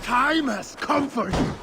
time has come for you.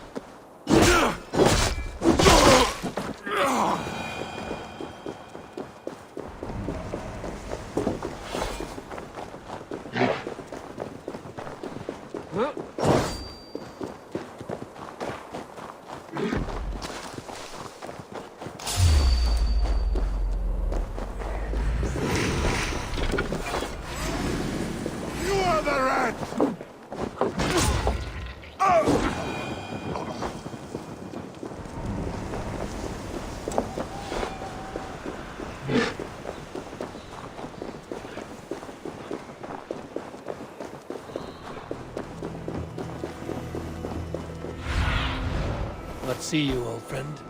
Let's see you, old friend.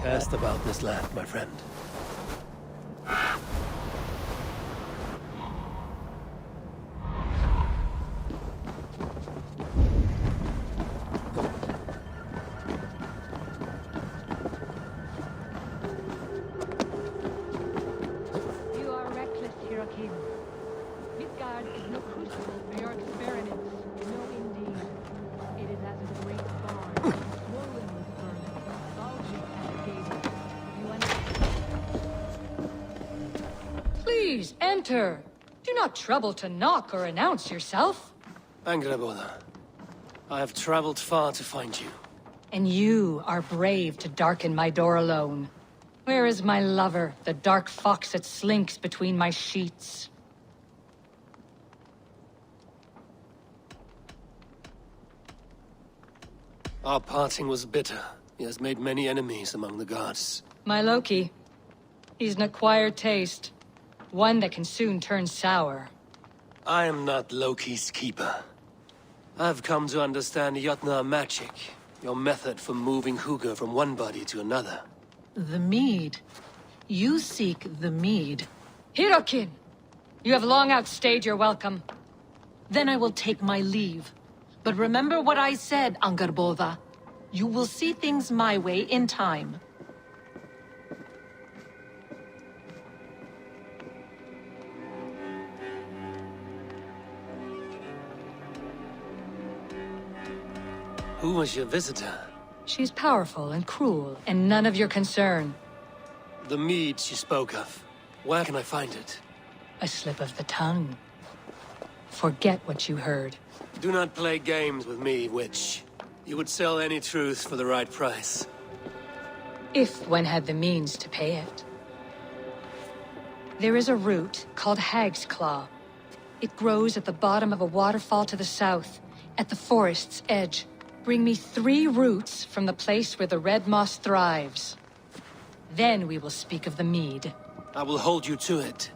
Cast about this land, my friend. You are reckless, Hirokin. Midgard is no crucible for your experiments. No, indeed. It is as a great barn, swollen with vermin, bulging at the gable. You understand? Please, enter. Do not trouble to knock or announce yourself. Angraboda, I have traveled far to find you. And you are brave to darken my door alone. Where is my lover, the dark fox that slinks between my sheets? Our parting was bitter. He has made many enemies among the gods. My Loki. He's an acquired taste. One that can soon turn sour. I am not Loki's keeper. I've come to understand Jotnar magic. Your method for moving Hugr from one body to another. The mead. You seek the mead. Hirokin! You have long outstayed your welcome. Then I will take my leave. But remember what I said, Angarboda. You will see things my way in time. Who was your visitor? She's powerful and cruel, and none of your concern. The mead she spoke of. Where can I find it? A slip of the tongue. Forget what you heard. Do not play games with me, witch. You would sell any truth for the right price. If one had the means to pay it. There is a root called Hag's Claw. It grows at the bottom of a waterfall to the south, at the forest's edge. Bring me 3 roots from the place where the red moss thrives. Then we will speak of the mead. I will hold you to it.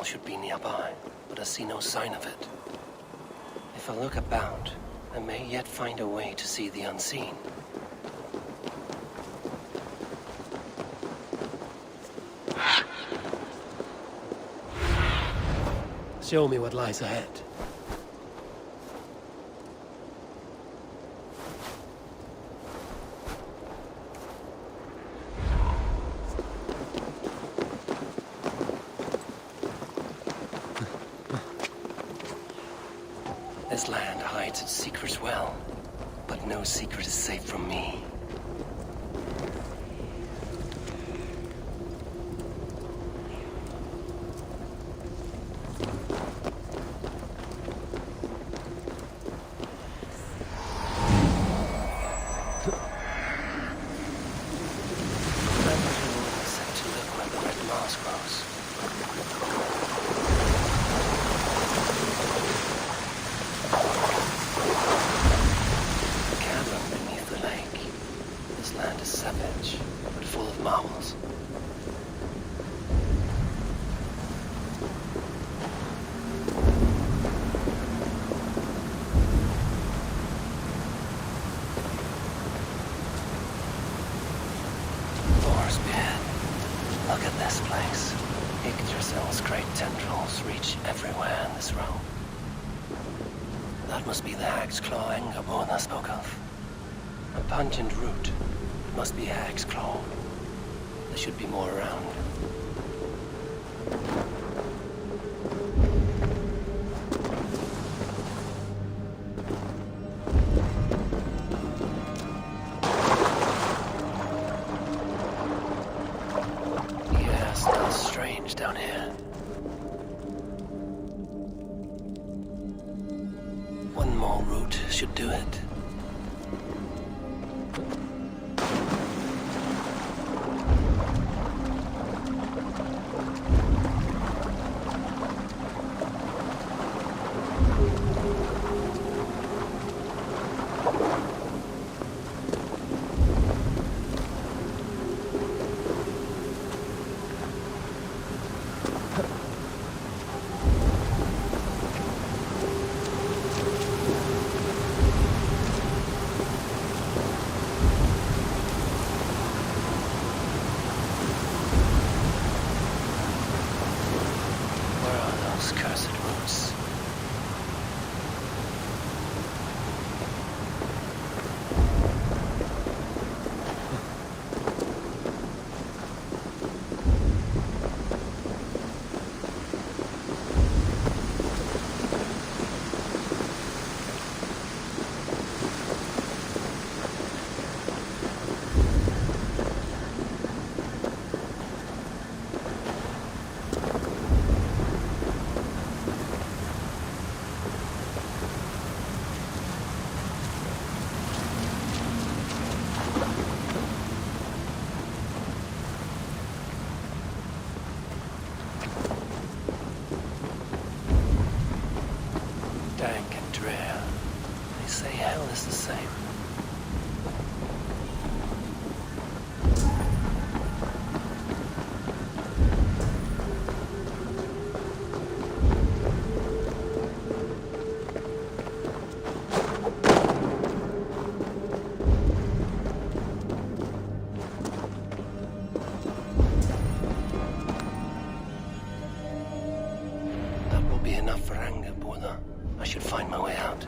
animal should be nearby, but I see no sign of it. If I look about, I may yet find a way to see the unseen. Show me what lies ahead. This land hides its secrets well, but no secret is safe from me. Look at this place. Yggdrasil's great tendrils reach everywhere in this realm. That must be the hag's claw Engaborna spoke of. A pungent root. It must be hag's claw. There should be more around. Down here. One more route should do it. Cursed roots. Dank and drear. They say hell is the same. That will be enough for anger, Borna. I should find my way out.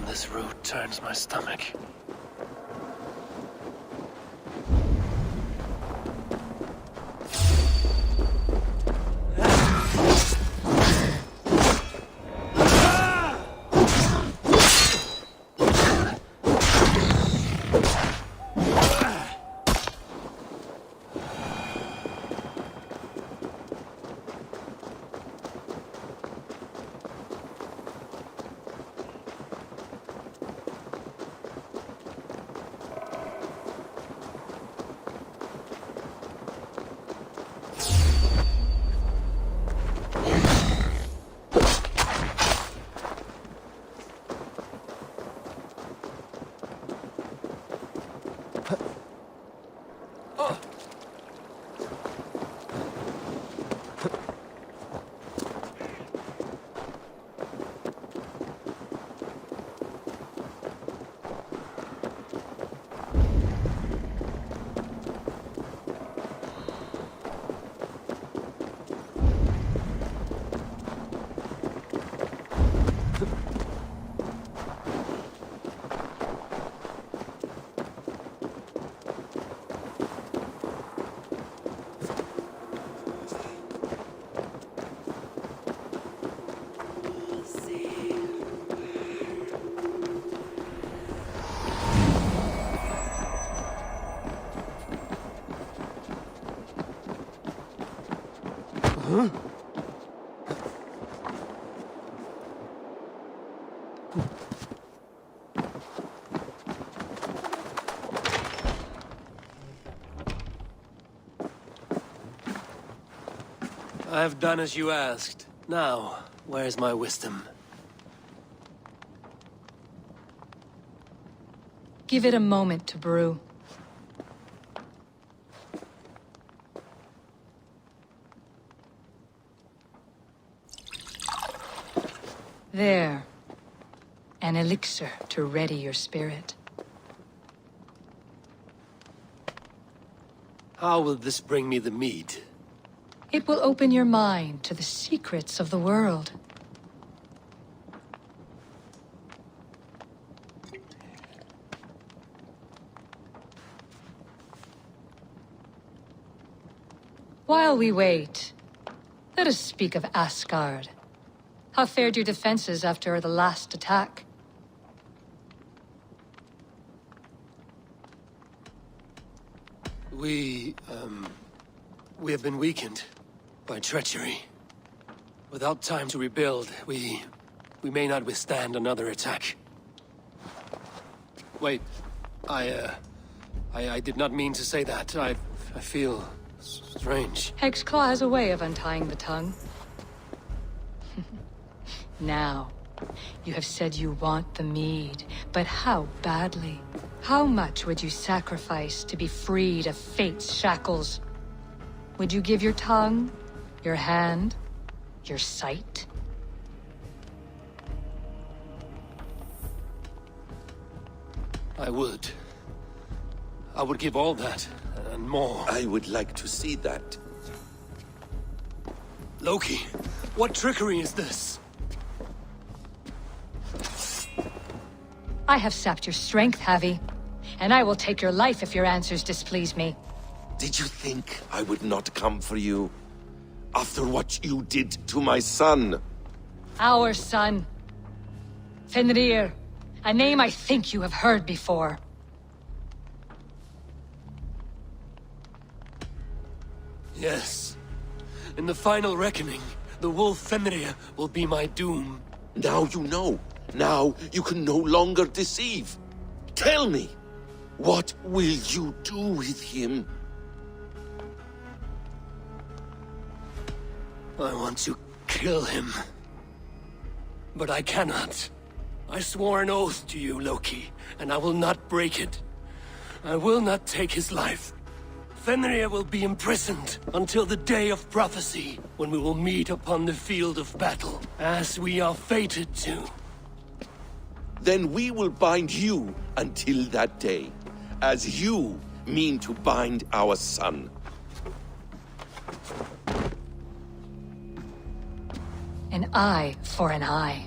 This route turns my stomach. I have done as you asked. Now, where's my wisdom? Give it a moment to brew. There. An elixir to ready your spirit. How will this bring me the mead? It will open your mind to the secrets of the world. While we wait, let us speak of Asgard. How fared your defenses after the last attack? We have been weakened by treachery. Without time to rebuild, we may not withstand another attack. Wait, I did not mean to say that. I feel strange. Fxkka has a way of untying the tongue. Now, you have said you want the mead, but how badly? How much would you sacrifice to be freed of fate's shackles? Would you give your tongue, your hand, your sight? I would. I would give all that, and more. I would like to see that. Loki, what trickery is this? I have sapped your strength, Havi. And I will take your life if your answers displease me. Did you think I would not come for you? After what you did to my son? Our son. Fenrir. A name I think you have heard before. Yes. In the final reckoning, the wolf Fenrir will be my doom. Now you know. Now you can no longer deceive. Tell me, what will you do with him? I want to kill him. But I cannot. I swore an oath to you, Loki, and I will not break it. I will not take his life. Fenrir will be imprisoned until the day of prophecy, when we will meet upon the field of battle, as we are fated to. Then we will bind you until that day, as you mean to bind our son. An eye for an eye.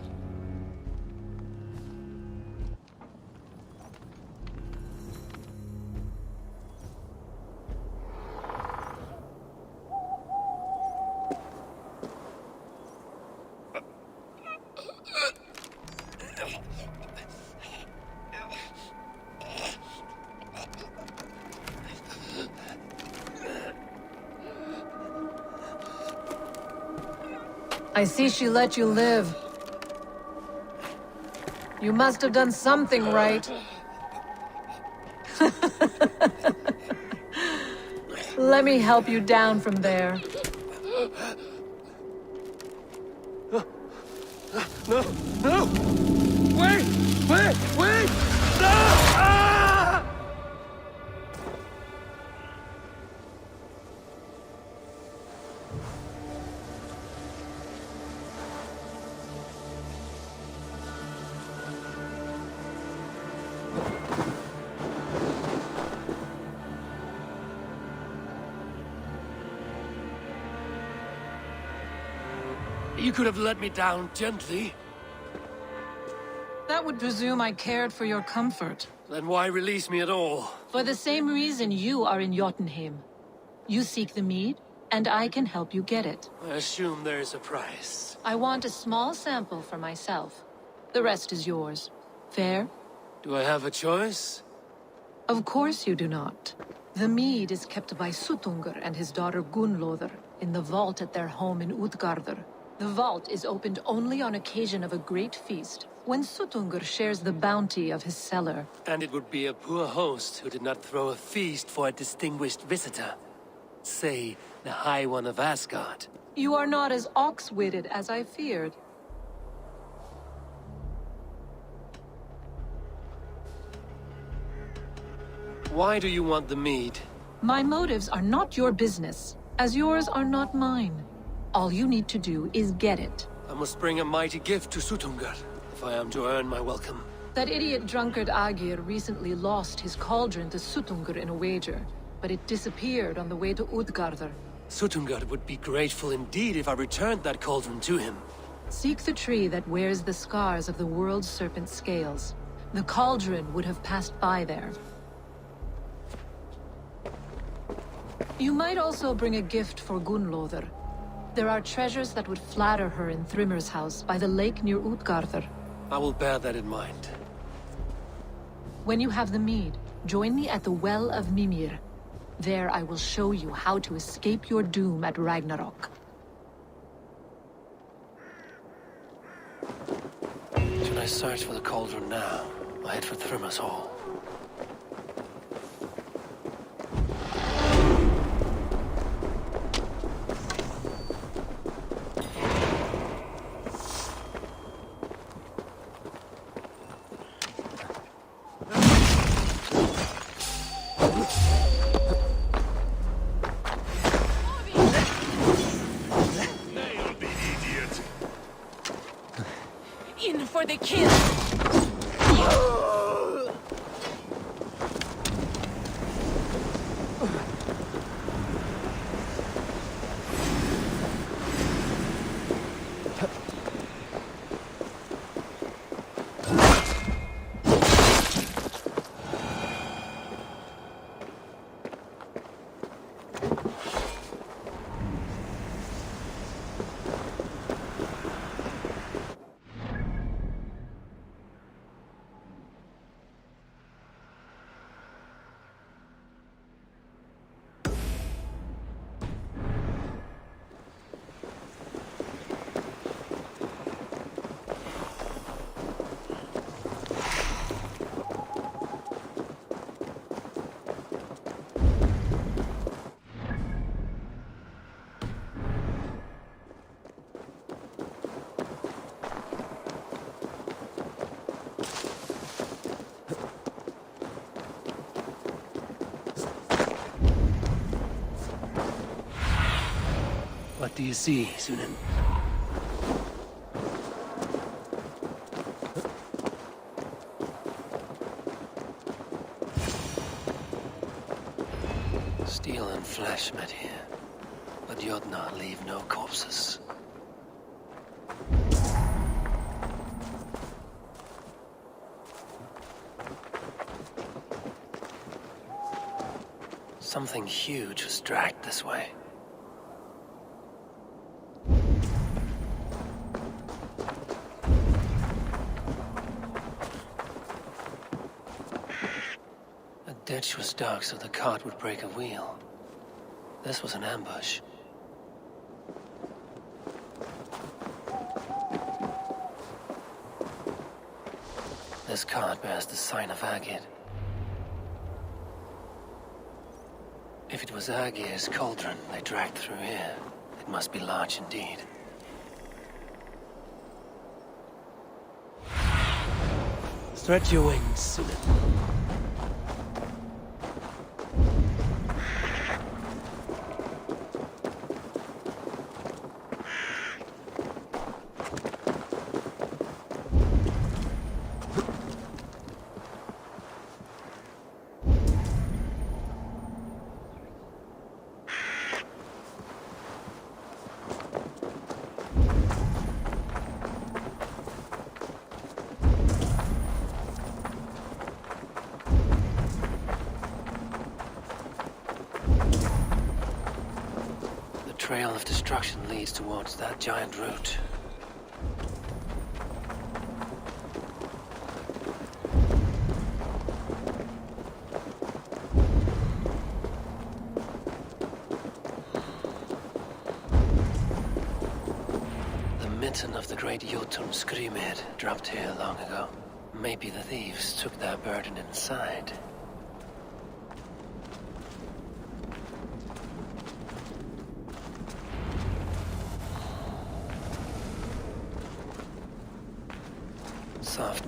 I see she let you live. You must have done something right. Let me help you down from there. No! No! Wait! Wait! No! Ah! You could have let me down gently. That would presume I cared for your comfort. Then why release me at all? For the same reason you are in Jotunheim. You seek the mead, and I can help you get it. I assume there is a price. I want a small sample for myself. The rest is yours. Fair? Do I have a choice? Of course you do not. The mead is kept by Suttungr and his daughter Gunnlóðr in the vault at their home in Utgardr. The vault is opened only on occasion of a great feast, when Suttungr shares the bounty of his cellar. And it would be a poor host who did not throw a feast for a distinguished visitor. Say, the High One of Asgard. You are not as ox-witted as I feared. Why do you want the mead? My motives are not your business, as yours are not mine. All you need to do is get it. I must bring a mighty gift to Sutungar, if I am to earn my welcome. That idiot drunkard Agir recently lost his cauldron to Sutungur in a wager, but it disappeared on the way to Utgardr. Sutungar would be grateful indeed if I returned that cauldron to him. Seek the tree that wears the scars of the world's serpent scales. The cauldron would have passed by there. You might also bring a gift for Gunlother. There are treasures that would flatter her in Thrimmer's house by the lake near Utgardr. I will bear that in mind. When you have the mead, join me at the Well of Mimir. There I will show you how to escape your doom at Ragnarok. Should I search for the cauldron now, or head for Thrimmer's hall? In for the kill! What do you see, Sunan? Steel and flesh met here, but Jotnar leave no corpses. Something huge was dragged this way. The ditch was dark so the cart would break a wheel. This was an ambush. This cart bears the sign of Agir. If it was Agir's cauldron they dragged through here, it must be large indeed. Stretch your wings, Sunan. The trail of destruction leads towards that giant root. The mitten of the great Jotun Skrimir dropped here long ago. Maybe the thieves took their burden inside.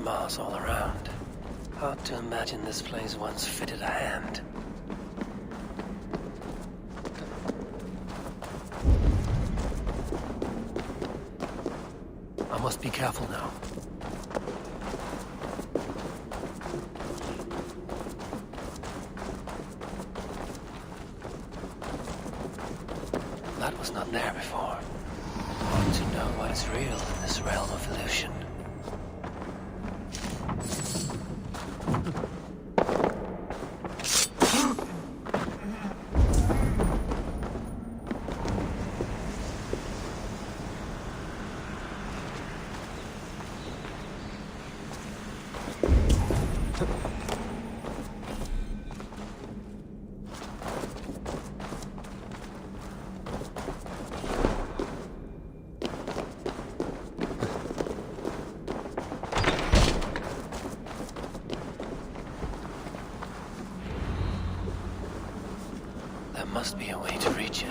moss all around. Hard to imagine this place once fitted a hand. I must be careful now. That was not there before. I want to know what is real in this realm of illusion. There must be a way to reach it.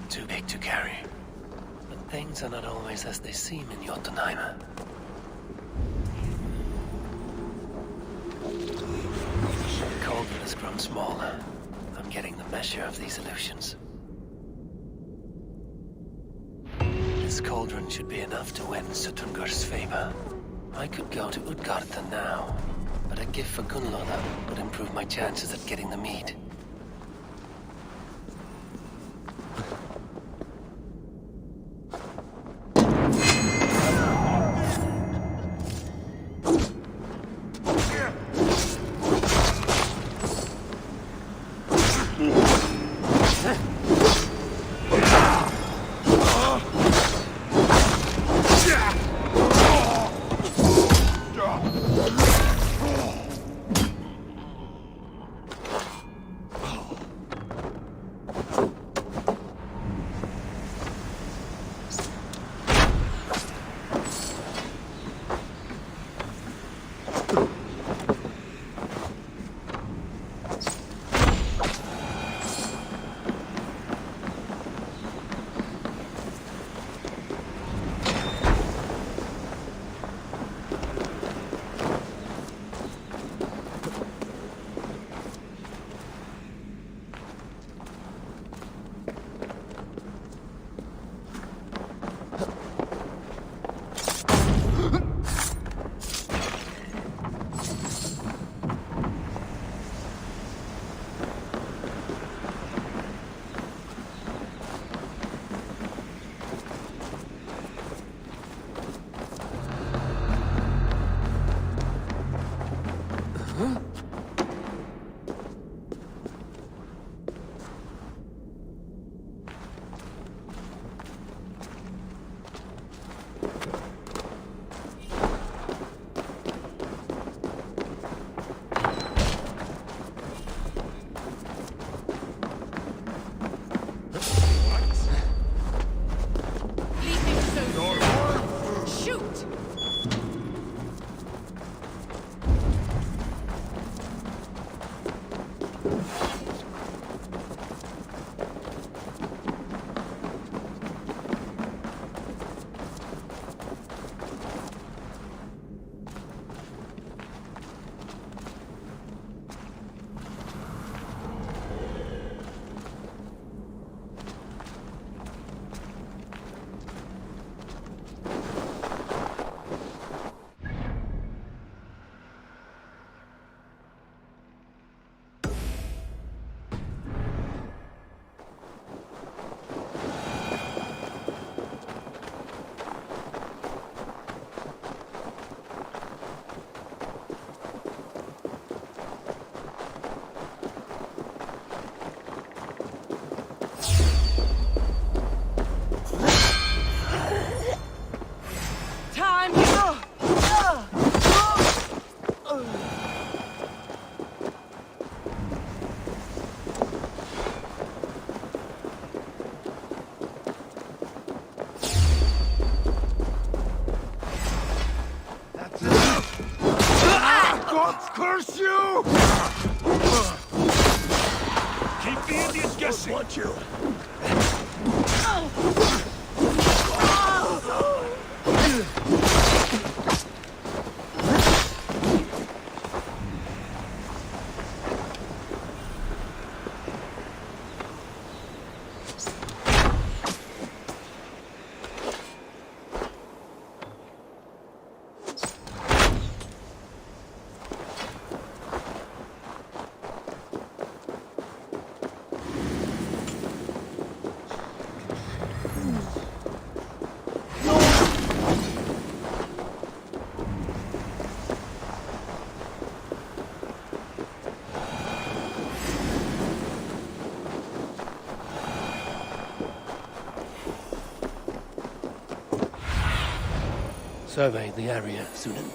Too big to carry. But things are not always as they seem in Jotunheim. The cauldron has grown smaller. I'm getting the measure of these illusions. This cauldron should be enough to win Suttungur's favor. I could go to Utgarda now, but a gift for Gunnlaugur would improve my chances at getting the mead. Curse you! Keep the Indians guessing. Want you? Survey the area, Sunan.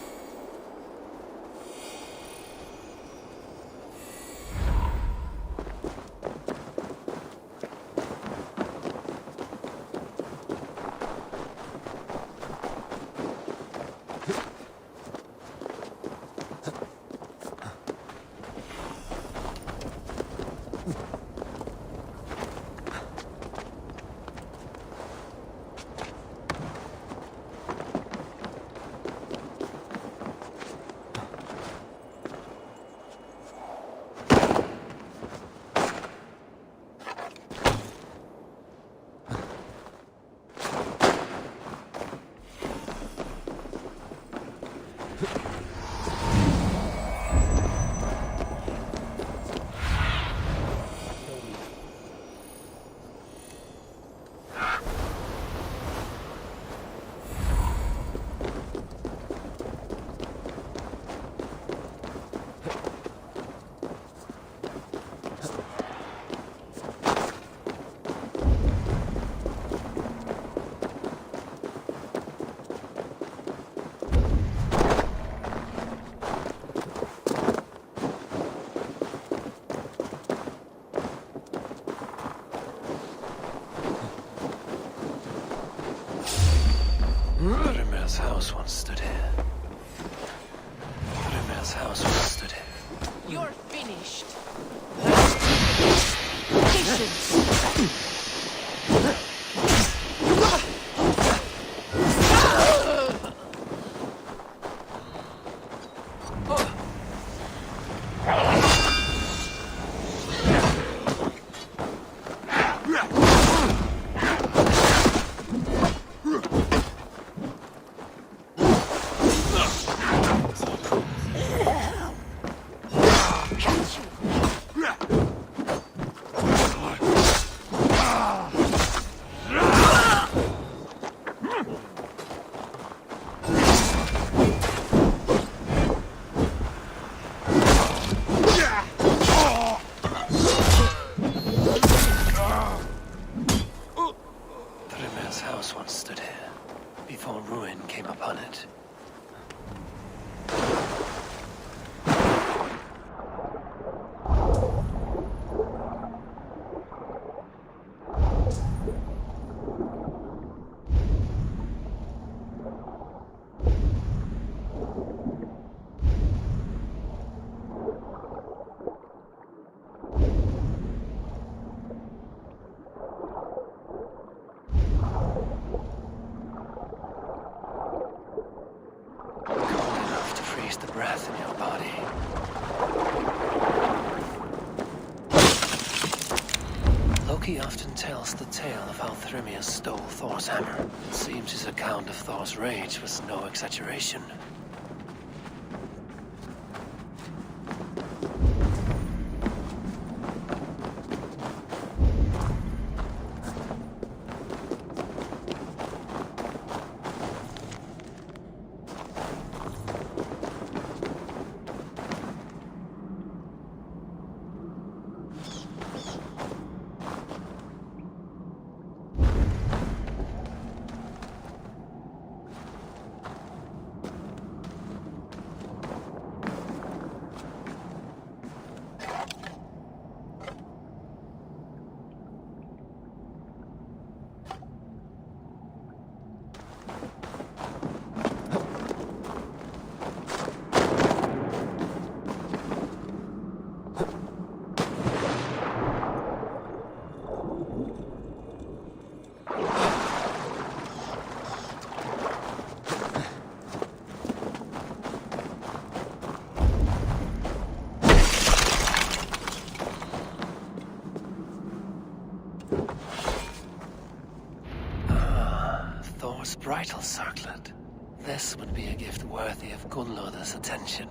Rimer's house once stood here. Rimer's house once stood here. You're finished. Patience. Loki often tells the tale of how Thrymia stole Thor's hammer. It seems his account of Thor's rage was no exaggeration. God's bridal circlet. This would be a gift worthy of Gunnlod's attention.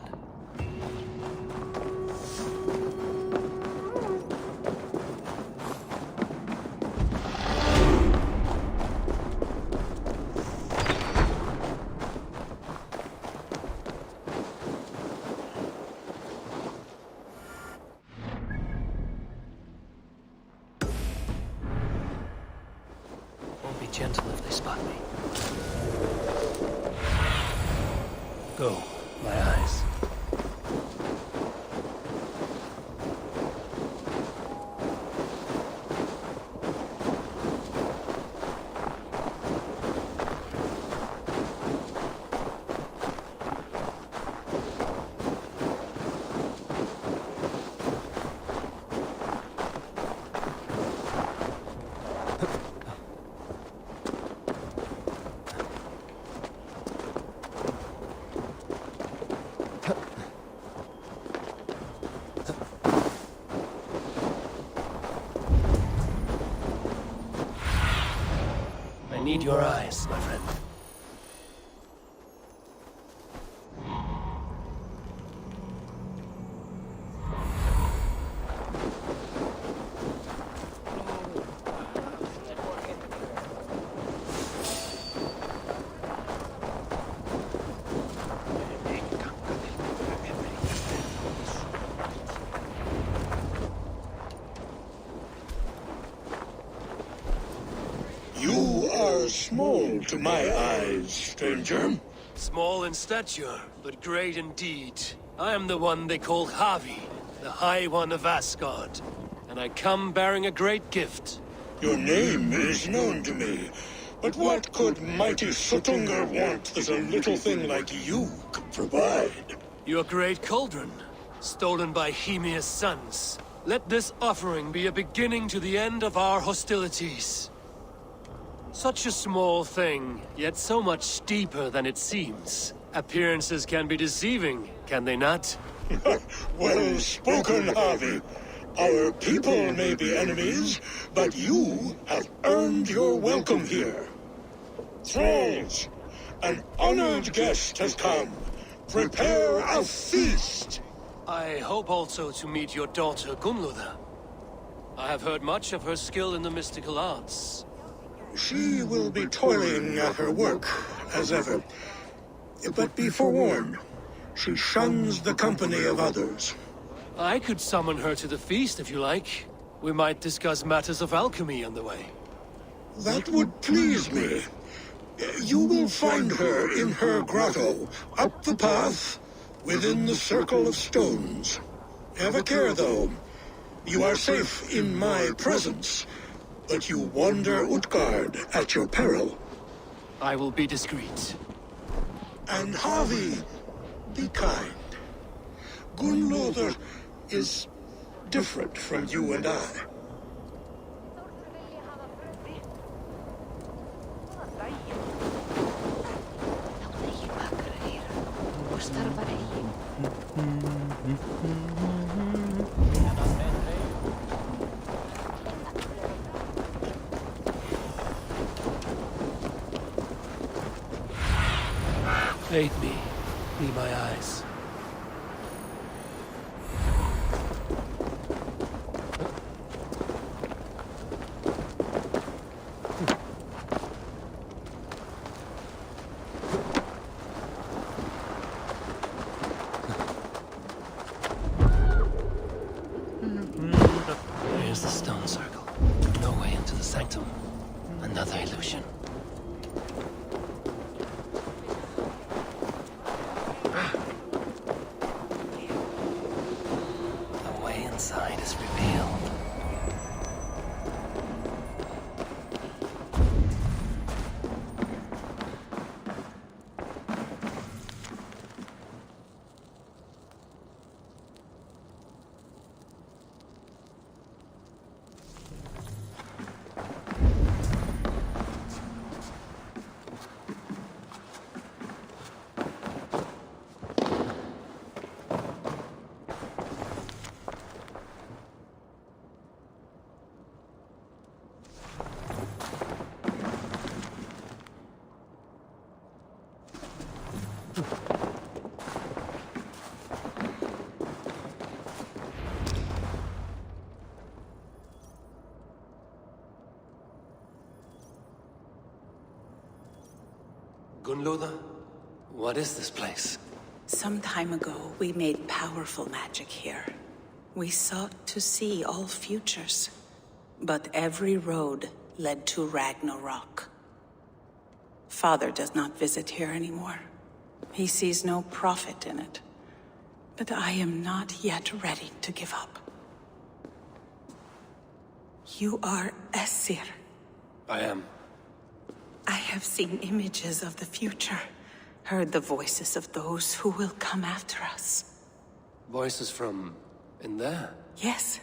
Be gentle if they spot me. Go, my eyes. I need your eyes, my friend. You are small to my eyes, stranger. Small in stature, but great in deed. I am the one they call Havi, the High One of Asgard. And I come bearing a great gift. Your name is known to me. But what could mighty Sutungur want that a little thing like you could provide? Your great cauldron, stolen by Hymir's sons. Let this offering be a beginning to the end of our hostilities. Such a small thing, yet so much deeper than it seems. Appearances can be deceiving, can they not? Well spoken, Harvey. Our people may be enemies, but you have earned your welcome here. Thralls, an honored guest has come. Prepare a feast. I hope also to meet your daughter Gunnlodr. I have heard much of her skill in the mystical arts. She will be toiling at her work, as ever. But be forewarned, she shuns the company of others. I could summon her to the feast if you like. We might discuss matters of alchemy on the way. That would please me. You will find her in her grotto, up the path, within the circle of stones. Have a care, though. You are safe in my presence, but you wander Utgard at your peril. I will be discreet. And Harvey, be kind. Gunnlodr is different from you and I. Aid me. Be my eyes. There's the stone circle. No way into the sanctum. Another illusion. The way inside is revealed. Gunloda? What is this place? Some time ago, we made powerful magic here. We sought to see all futures. But every road led to Ragnarok. Father does not visit here anymore. He sees no profit in it. But I am not yet ready to give up. You are Esir. I am. I have seen images of the future, heard the voices of those who will come after us. Voices from in there? Yes,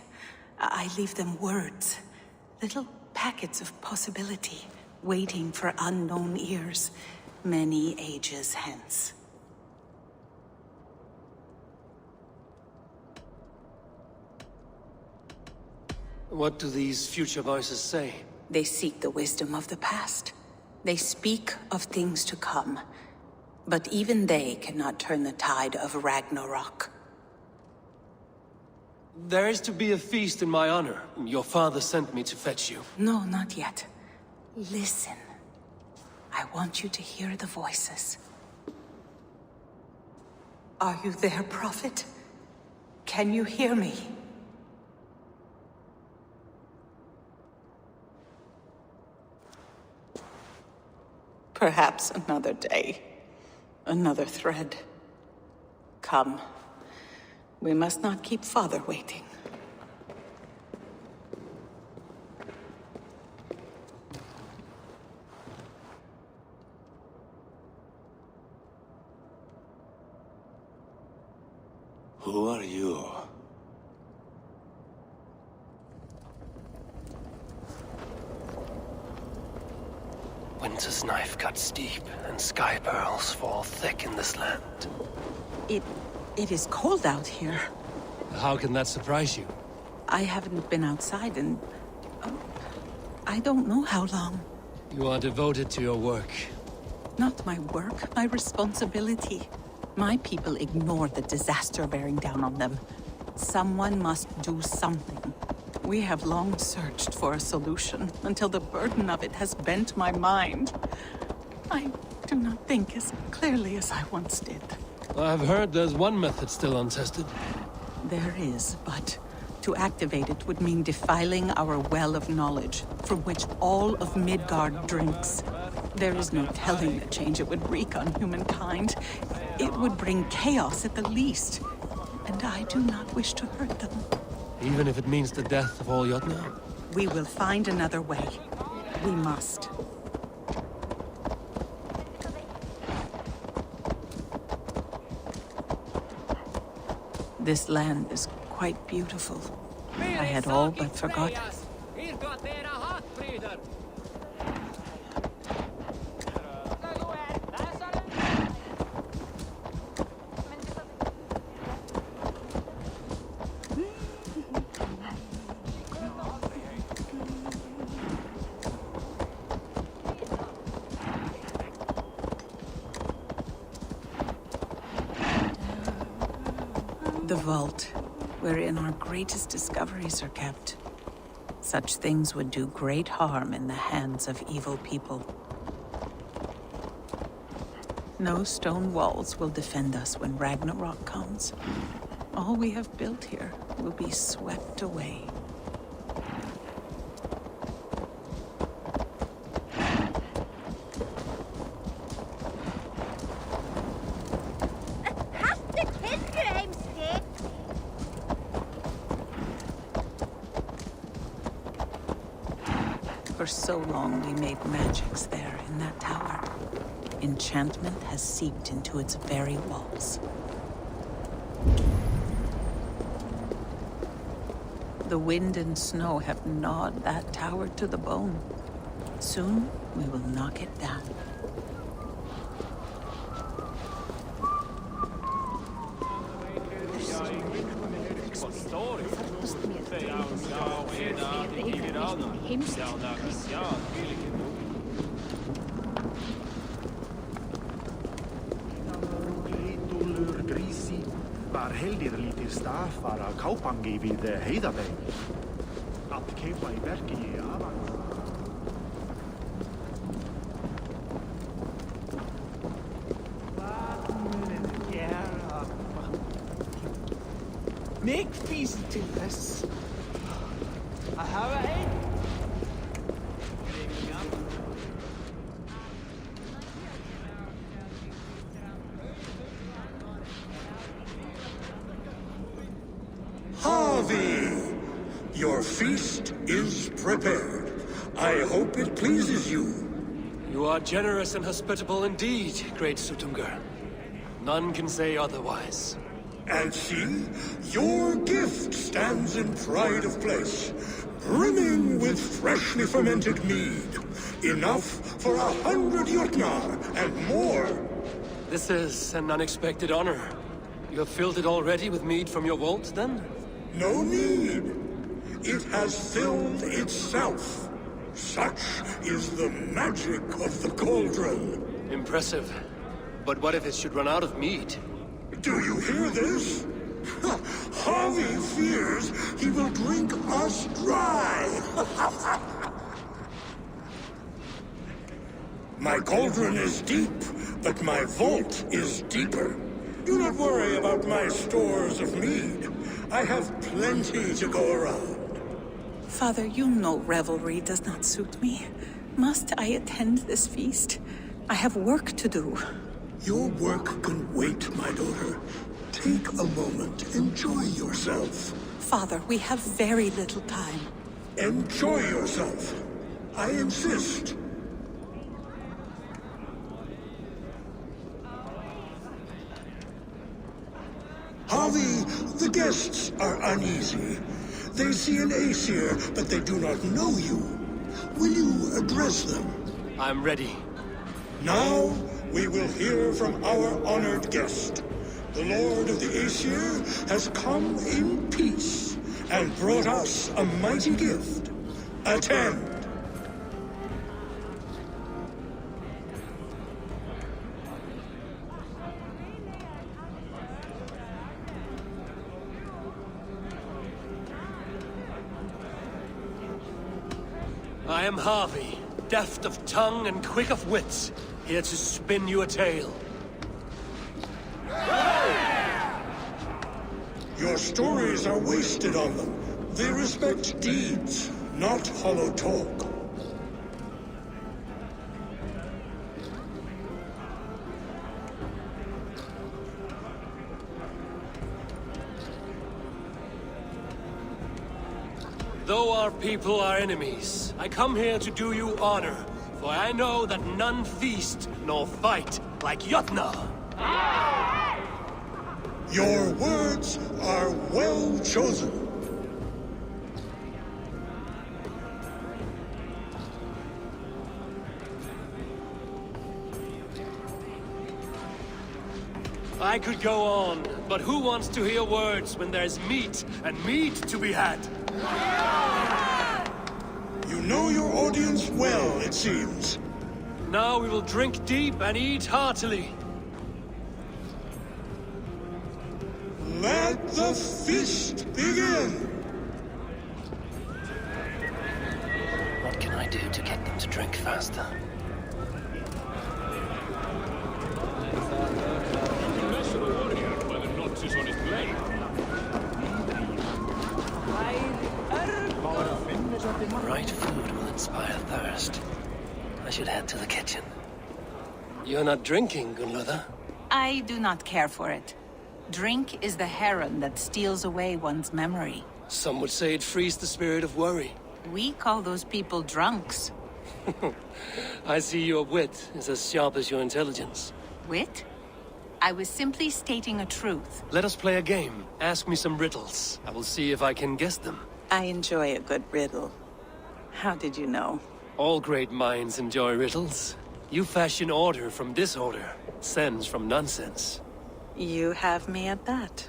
I leave them words. Little packets of possibility, waiting for unknown ears, many ages hence. What do these future voices say? They seek the wisdom of the past. They speak of things to come. But even they cannot turn the tide of Ragnarok. There is to be a feast in my honor. Your father sent me to fetch you. No, not yet. Listen. I want you to hear the voices. Are you there, Prophet? Can you hear me? Perhaps another day. Another thread. Come. We must not keep Father waiting. Who are you? Winter's knife cuts deep, and sky pearls fall thick in this land. It is cold out here. How can that surprise you? I haven't been outside in... I don't know how long. You are devoted to your work. Not my work, my responsibility. My people ignore the disaster bearing down on them. Someone must do something. We have long searched for a solution, until the burden of it has bent my mind. I do not think as clearly as I once did. I've heard there's one method still untested. There is, but to activate it would mean defiling our well of knowledge, from which all of Midgard drinks. There is no telling the change it would wreak on humankind. It would bring chaos at the least, and I do not wish to hurt them. Even if it means the death of all Jotnar? We will find another way. We must. This land is quite beautiful. I had all but forgotten. The vault, wherein our greatest discoveries are kept. Such things would do great harm in the hands of evil people. No stone walls will defend us when Ragnarok comes. All we have built here will be swept away. For so long we made magics there in that tower. Enchantment has seeped into its very walls. The wind and snow have gnawed that tower to the bone. Soon we will knock it down. Var heldir lítið stafar af kápangi við heiðaveg. Að keipa í verki í afan. Make feast to this. I have a head. Harvey, your feast is prepared. I hope it pleases you. You are generous and hospitable indeed, great Sutungur. None can say otherwise. And see, your gift stands in pride of place, brimming with freshly fermented mead. Enough for 100 Jotnar and more. This is an unexpected honor. You have filled it already with mead from your vault, then? No need. It has filled itself. Such is the magic of the cauldron. Impressive. But what if it should run out of mead? Do you hear this? Harvey fears he will drink us dry. My cauldron is deep, but my vault is deeper. Do not worry about my stores of mead. I have plenty to go around. Father, you know revelry does not suit me. Must I attend this feast? I have work to do. Your work can wait, my daughter. Take a moment. Enjoy yourself. Father, we have very little time. Enjoy yourself. I insist. Harvey, the guests are uneasy. They see an Aesir, but they do not know you. Will you address them? I'm ready. Now, we will hear from our honored guest. The Lord of the Aesir has come in peace and brought us a mighty gift. Attend. I am Harvey, deft of tongue and quick of wit, here to spin you a tale. Your stories are wasted on them. They respect deeds, not hollow talk. Though our people are enemies, I come here to do you honor, for I know that none feast nor fight like Jotnar. Your words are well chosen. I could go on, but who wants to hear words when there's meat and meat to be had? You know your audience well, it seems. Now we will drink deep and eat heartily. Let the feast begin! What can I do to get them to drink faster? Right food will inspire thirst. I should head to the kitchen. You're not drinking, Gunlother? I do not care for it. Drink is the heron that steals away one's memory. Some would say it frees the spirit of worry. We call those people drunks. I see your wit is as sharp as your intelligence. Wit? I was simply stating a truth. Let us play a game. Ask me some riddles. I will see if I can guess them. I enjoy a good riddle. How did you know? All great minds enjoy riddles. You fashion order from disorder, sense from nonsense. You have me at that.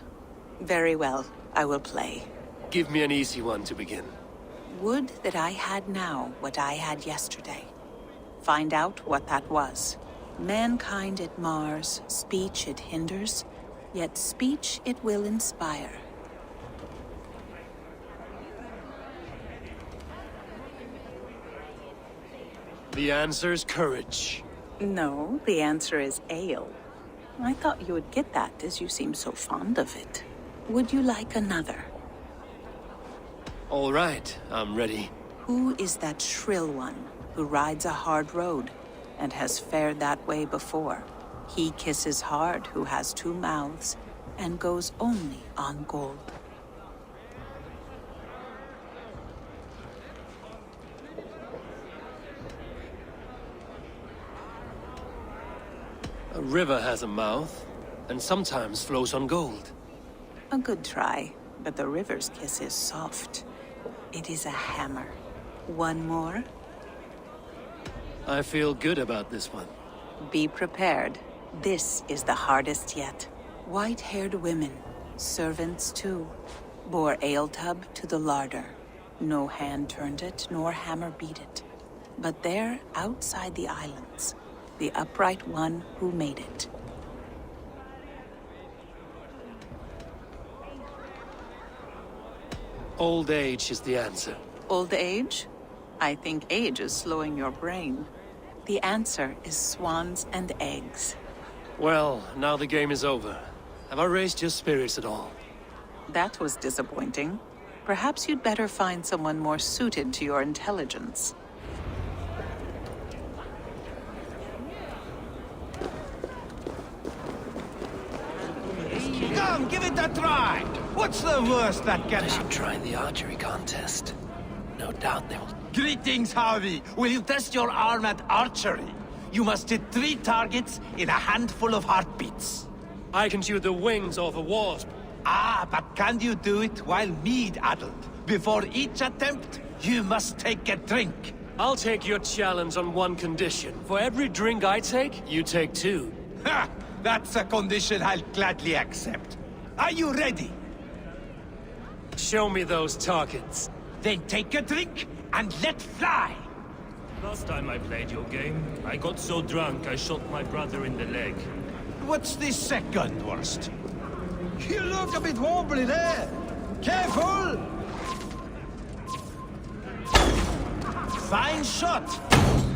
Very well, I will play. Give me an easy one to begin. Would that I had now what I had yesterday. Find out what that was. Mankind it mars, speech it hinders, yet speech it will inspire. The answer's courage. No, the answer is ale. I thought you would get that, as you seem so fond of it. Would you like another? All right, I'm ready. Who is that shrill one who rides a hard road and has fared that way before? He kisses hard who has two mouths and goes only on gold. A river has a mouth, and sometimes flows on gold. A good try, but the river's kiss is soft. It is a hammer. One more? I feel good about this one. Be prepared. This is the hardest yet. White-haired women, servants too, bore ale tub to the larder. No hand turned it, nor hammer beat it. But there, outside the islands, the upright one who made it. Old age is the answer. Old age? I think age is slowing your brain. The answer is swans and eggs. Well, now the game is over. Have I raised your spirits at all? That was disappointing. Perhaps you'd better find someone more suited to your intelligence. Come, give it a try! What's the worst that can I happen? should try the archery contest. No doubt they will. Greetings, Harvey. Will you test your arm at archery? You must hit 3 targets in a handful of heartbeats. I can shoot the wings off a wasp. Ah, but can you do it while mead-addled? Before each attempt, you must take a drink. I'll take your challenge on one condition. For every drink I take, you take 2. Ha! That's a condition I'll gladly accept. Are you ready? Show me those targets. Then take a drink and let fly! Last time I played your game, I got so drunk I shot my brother in the leg. What's the second worst? You look a bit wobbly there. Careful! Fine shot!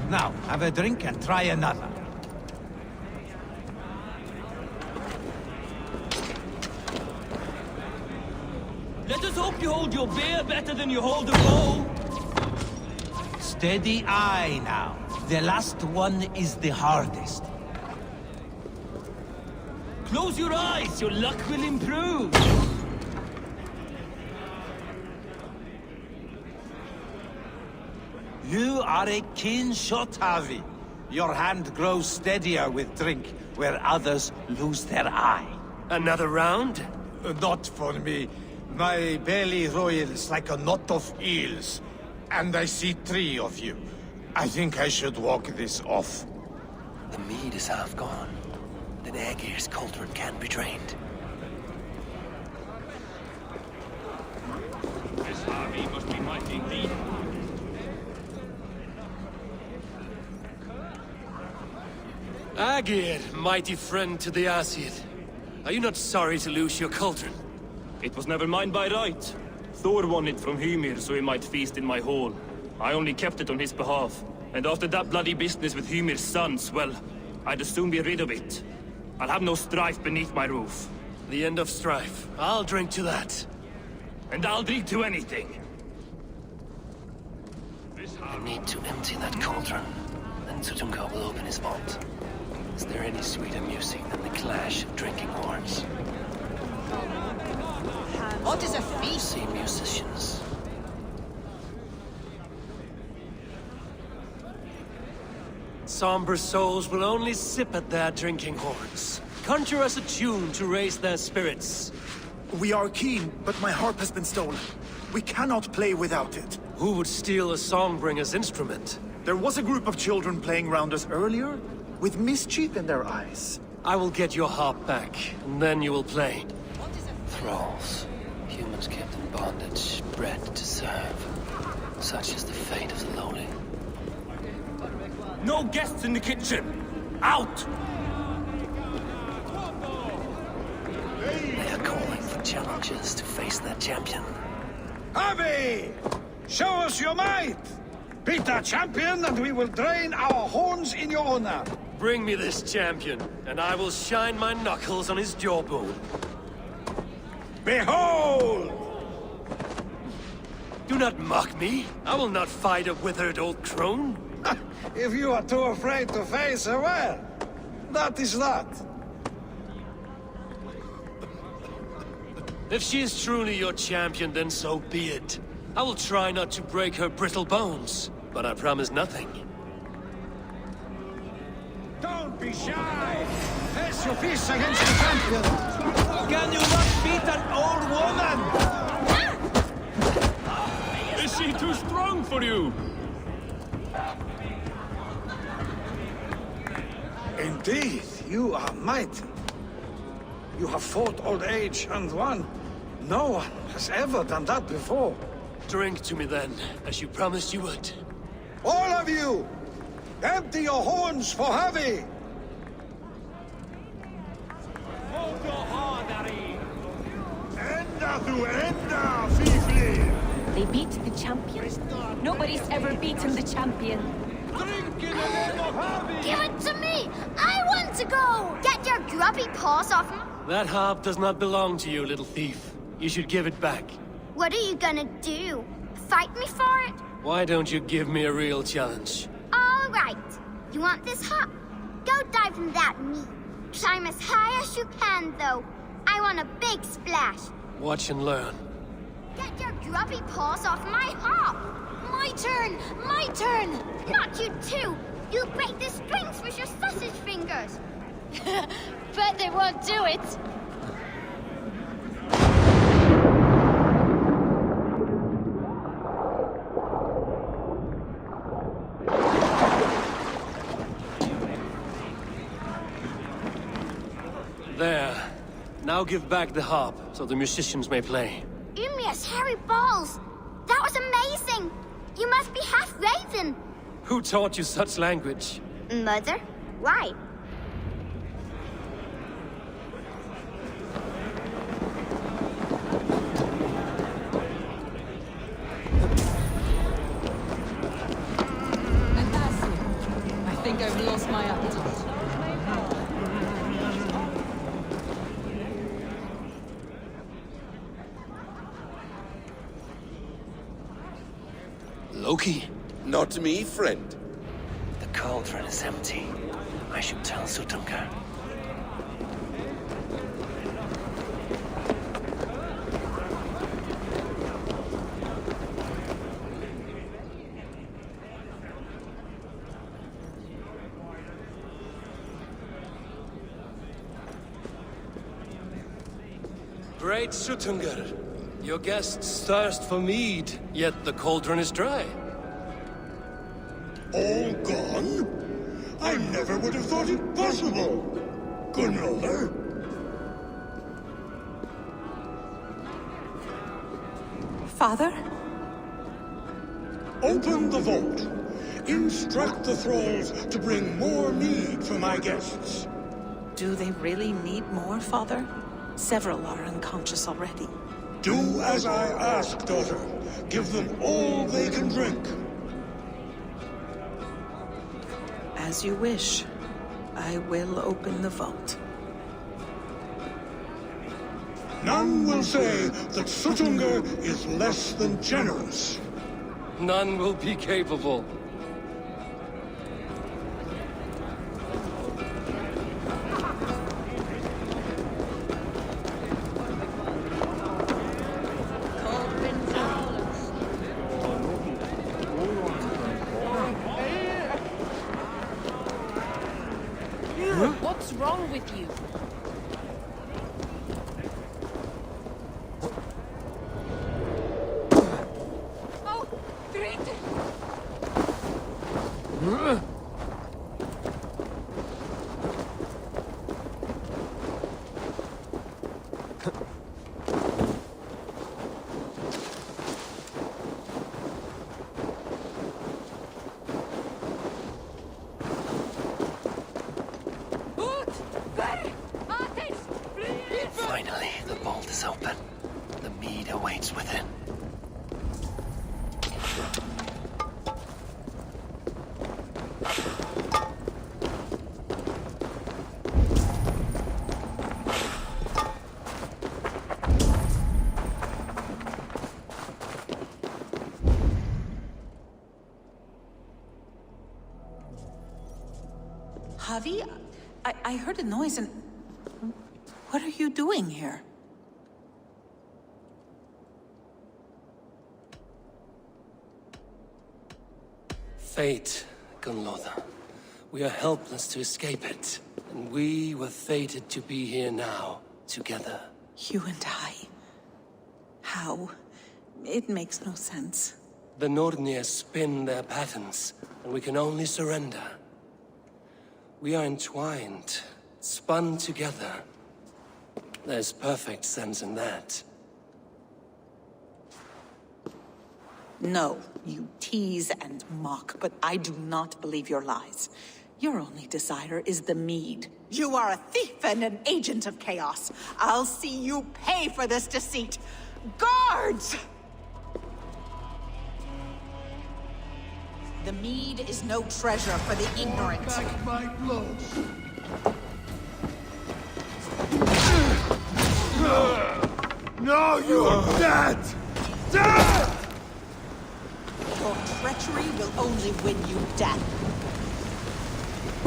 Now, have a drink and try another. Let us hope you hold your beer better than you hold a bow. Steady eye now. The last one is the hardest. Close your eyes, your luck will improve. You are a keen shot, Harvey. Your hand grows steadier with drink, where others lose their eye. Another round? Not for me. My belly roils like a knot of eels. And I see 3 of you. I think I should walk this off. The mead is half gone. Then Aegir's cauldron can be drained. This Harvey must be mighty lean. Aegir, mighty friend to the Aesir. Are you not sorry to lose your cauldron? It was never mine by right. Thor won it from Hymir so he might feast in my hall. I only kept it on his behalf. And after that bloody business with Hymir's sons, well, I'd as soon be rid of it. I'll have no strife beneath my roof. The end of strife. I'll drink to that. And I'll drink to anything. I need to empty that cauldron. Then Sutunga will open his vault. Is there any sweeter music than the clash of drinking horns? What is a feast? See musicians. Somber souls will only sip at their drinking horns. Conjure us a tune to raise their spirits. We are keen, but my harp has been stolen. We cannot play without it. Who would steal a songbringer's instrument? There was a group of children playing round us earlier, with mischief in their eyes. I will get your harp back, and then you will play. Thralls. Humans kept in bondage, bred to serve. Such is the fate of the lowly. No guests in the kitchen! Out! They are calling for challengers to face their champion. Harvey! Show us your might! Beat our champion and we will drain our horns in your honor. Bring me this champion, and I will shine my knuckles on his jawbone. Behold! Do not mock me. I will not fight a withered old crone. If you are too afraid to face her, well, that is that. If she is truly your champion, then so be it. I will try not to break her brittle bones, but I promise nothing. Don't be shy! Face your fist against the champion! Can you not beat an old woman? Is she too strong for you? Indeed, you are mighty. You have fought old age and won. No one has ever done that before. Drink to me then, as you promised you would. All of you! Empty your horns for heavy! Enda tu enda, fifli! They beat the champion? Nobody's ever beaten the champion. Drink in the name of Harvey! Give it to me! I want to go! Get your grubby paws off me! That harp does not belong to you, little thief. You should give it back. What are you gonna do? Fight me for it? Why don't you give me a real challenge? All right. You want this hop? Go dive in that meat. Climb as high as you can, though. I want a big splash. Watch and learn. Get your grubby paws off my hop! My turn! My turn! Not you too! You'll break the strings with your sausage fingers! Bet they won't do it. There. Now give back the harp, so the musicians may play. Umia's hairy balls! That was amazing! You must be half raven! Who taught you such language? Mother? Why? I think I've lost my appetite. Loki? Not me, friend. The cauldron is empty. I should tell Sutunga. Great Sutungar, your guests thirst for mead, yet the cauldron is dry. All gone? I never would have thought it possible. Gunlover? Father? Open the vault. Instruct the thralls to bring more mead for my guests. Do they really need more, Father? Several are unconscious already. Do as I ask, daughter. Give them all they can drink. As you wish. I will open the vault. None will say that Sutunga is less than generous. None will be capable. What's wrong with you? Oh, great! Finally, the vault is open. The mead awaits within. Javi, I heard a noise and... What are you doing here? Fate, Gunlother. We are helpless to escape it. And we were fated to be here now, together. You and I. How? It makes no sense. The Nordnir spin their patterns, and we can only surrender. We are entwined, spun together. There's perfect sense in that. No, you tease and mock, but I do not believe your lies. Your only desire is the mead. You are a thief and an agent of chaos. I'll see you pay for this deceit. Guards! The mead is no treasure for the ignorant. Back my blows. No, you are dead! Dead! Your treachery will only win you death.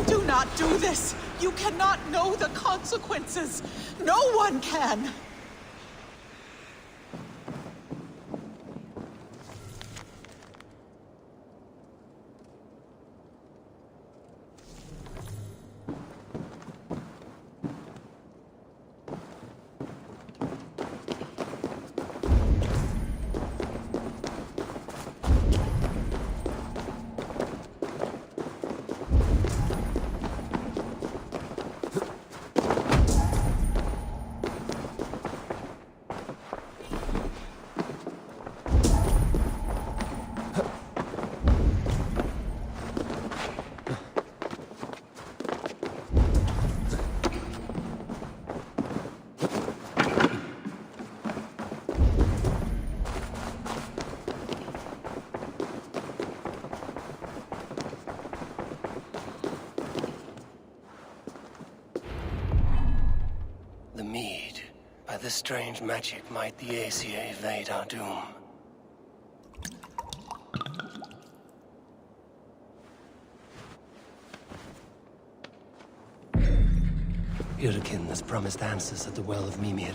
Do not do this! You cannot know the consequences! No one can! By this strange magic might the Aesir evade our doom. Hyrkin has promised answers at the Well of Mimir.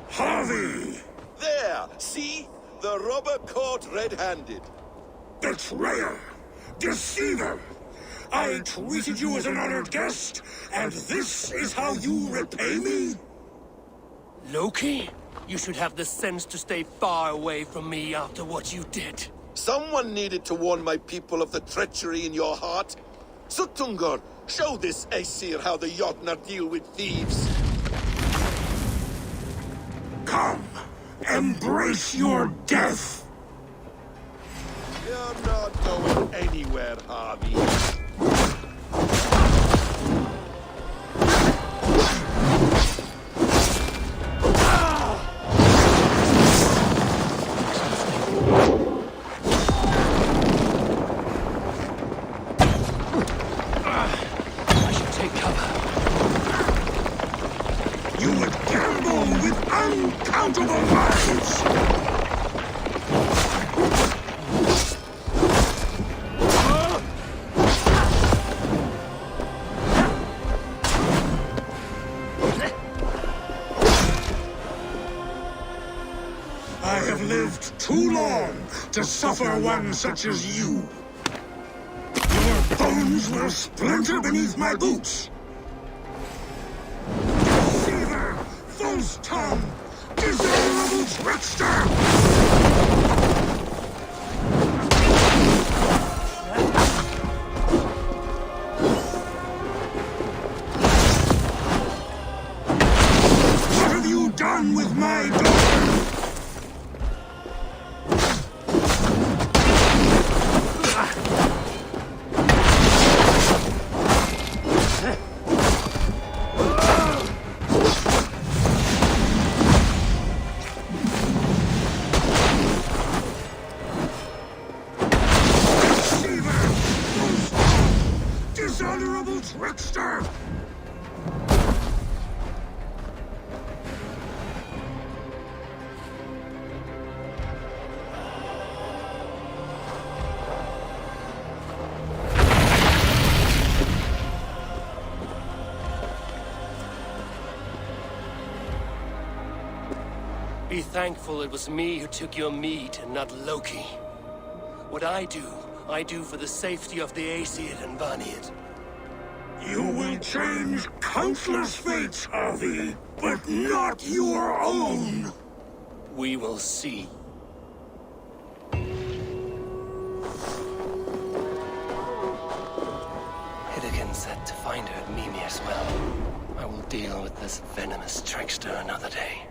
Harvey! There! See? The robber caught red-handed. Betrayer! Deceiver! I treated you as an honored guest, and this is how you repay me? Loki? You should have the sense to stay far away from me after what you did. Someone needed to warn my people of the treachery in your heart. Suttungr, show this Aesir how the Jotnar deal with thieves. Come, embrace your death! You're not going anywhere, Harvey. I should take cover. You would gamble with uncountable lives! I have lived too long to suffer one such as you. Your bones will splinter beneath my boots. Deceiver, false tongue, dishonorable trickster! you trickster! Be thankful it was me who took your mead and not Loki. What I do for the safety of the Aesir and Vanir. You will change countless fates, Harvey, but not your own! We will see. Hidekin said to find her at Mimir's well. I will deal with this venomous trickster another day.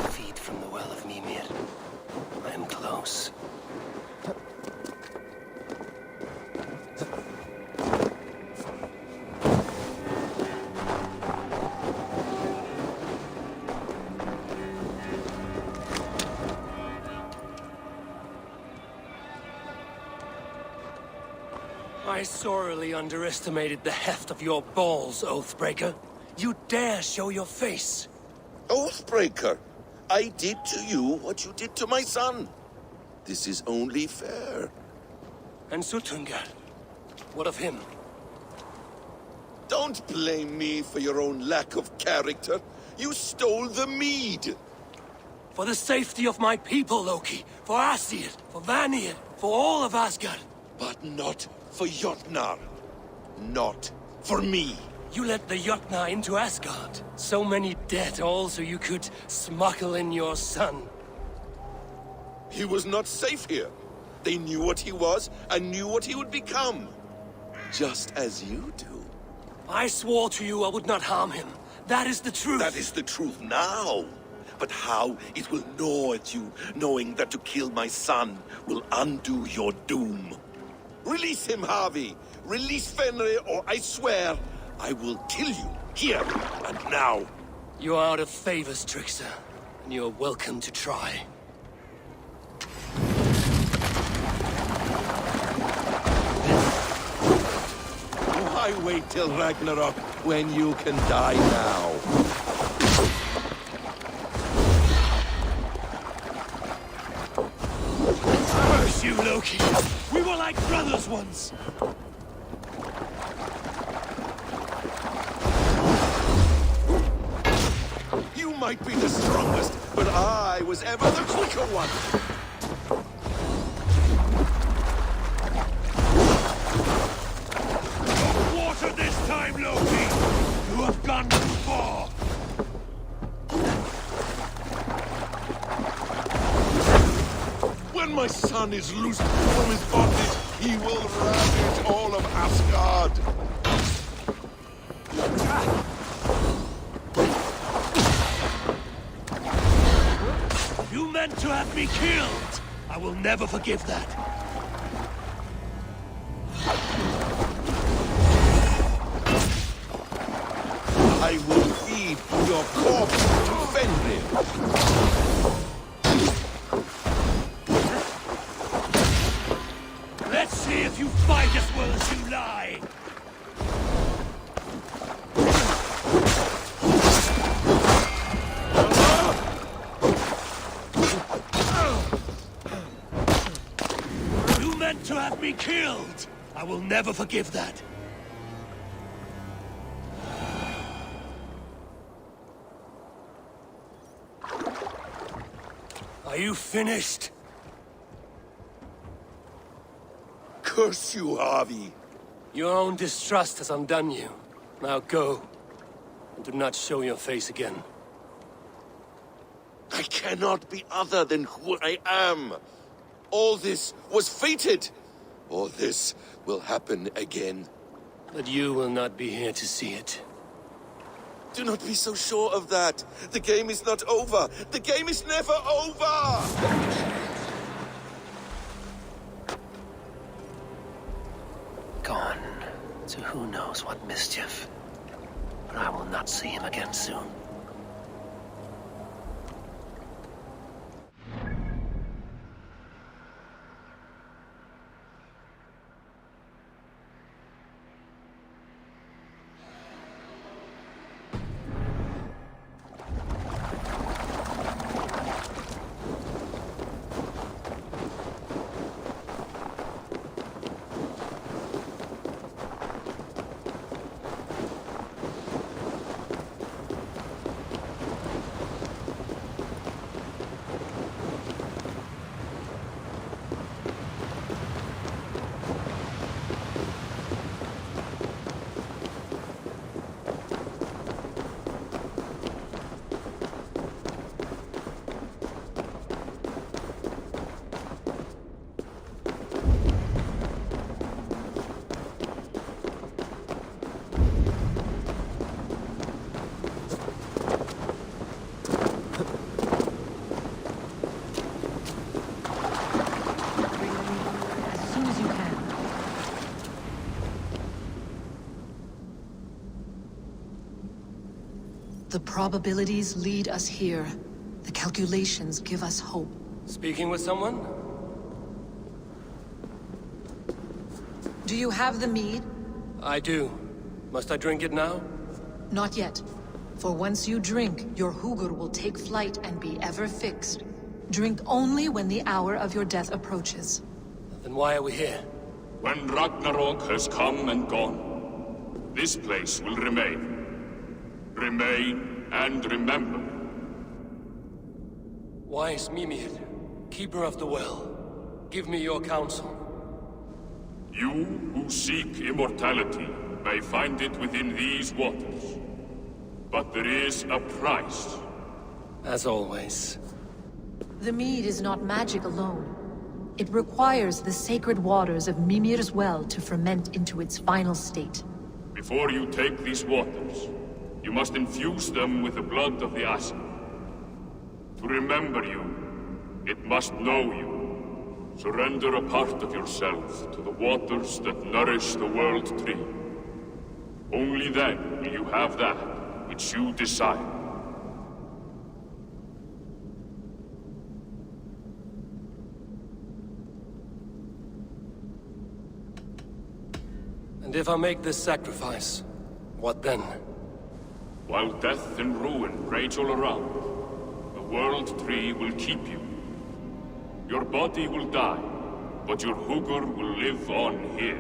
Feed from the well of Mimir. I am close. I sorely underestimated the heft of your balls, Oathbreaker. You dare show your face! Oathbreaker, I did to you what you did to my son. This is only fair. And Suttungr, what of him? Don't blame me for your own lack of character. You stole the mead. For the safety of my people, Loki. For Aesir, for Vanir, for all of Asgard. But not for Jotnar. Not for me. You let the Jotnar into Asgard. So many dead, all so you could smuggle in your son. He was not safe here. They knew what he was and knew what he would become. Just as you do. I swore to you I would not harm him. That is the truth. That is the truth now. But how it will gnaw at you, knowing that to kill my son will undo your doom. Release him, Harvey. Release Fenrir, or I swear, I will kill you, here and now. You are out of favors, trickster, and you are welcome to try. Why wait till Ragnarok when you can die now? Curse you, Loki! We were like brothers once! You might be the strongest, but I was ever the quicker one! No water this time, Loki! You have gone too far! When my son is loosed from his bondage, he will ravage all of Asgard! You meant to have me killed! I will never forgive that! I will feed your corpse to Fenrir! Let's see if you fight as well as you lie! You meant to have me killed! I will never forgive that! Are you finished? Curse you, Harvey! Your own distrust has undone you. Now go, and do not show your face again. I cannot be other than who I am. All this was fated. All this will happen again. But you will not be here to see it. Do not be so sure of that. The game is not over. The game is never over! Gone to who knows what mischief. But I will not see him again soon. The probabilities lead us here. The calculations give us hope. Speaking with someone? Do you have the mead? I do. Must I drink it now? Not yet. For once you drink, your Hugur will take flight and be ever fixed. Drink only when the hour of your death approaches. Then why are we here? When Ragnarok has come and gone, this place will remain. Remain and remember. Wise Mimir, keeper of the well, give me your counsel. You who seek immortality may find it within these waters. But there is a price. As always. The mead is not magic alone. It requires the sacred waters of Mimir's well to ferment into its final state. Before you take these waters, you must infuse them with the blood of the Asir. To remember you, it must know you. Surrender a part of yourself to the waters that nourish the World Tree. Only then will you have that which you desire. And if I make this sacrifice, what then? While death and ruin rage all around, the World Tree will keep you. Your body will die, but your Hugur will live on here.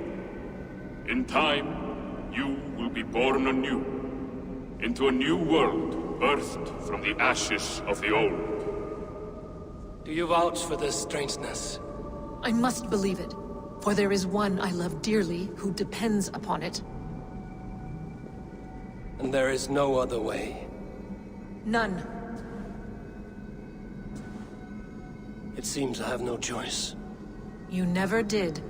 In time, you will be born anew, into a new world birthed from the ashes of the old. Do you vouch for this strangeness? I must believe it, for there is one I love dearly who depends upon it. And there is no other way. None. It seems I have no choice. You never did.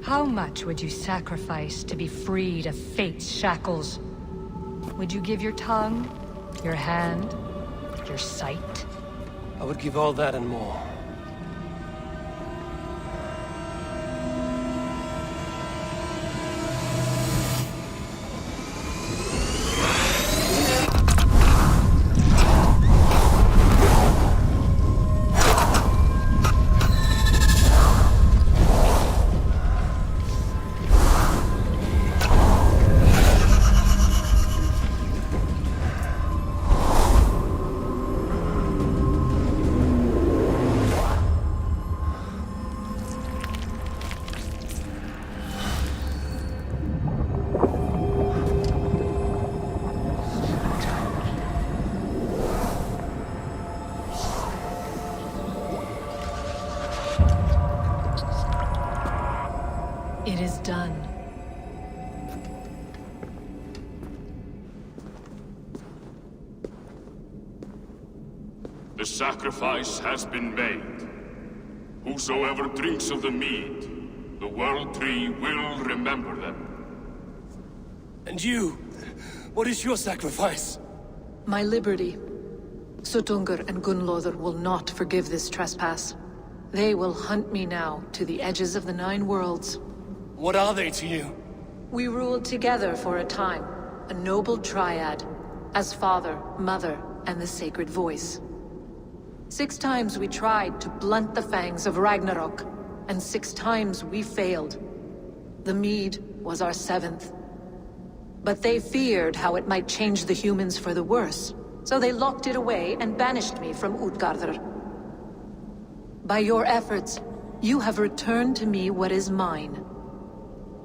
How much would you sacrifice to be freed of fate's shackles? Would you give your tongue, your hand, your sight? I would give all that and more. It is done. The sacrifice has been made. Whosoever drinks of the mead, the World Tree will remember them. And you? What is your sacrifice? My liberty. Suttungr and Gunnlóðr will not forgive this trespass. They will hunt me now to the edges of the 9 worlds. What are they to you? We ruled together for a time, a noble triad, as father, mother, and the sacred voice. 6 times we tried to blunt the fangs of Ragnarok, and 6 times we failed. The mead was our 7th. But they feared how it might change the humans for the worse, so they locked it away and banished me from Utgardr. By your efforts, you have returned to me what is mine.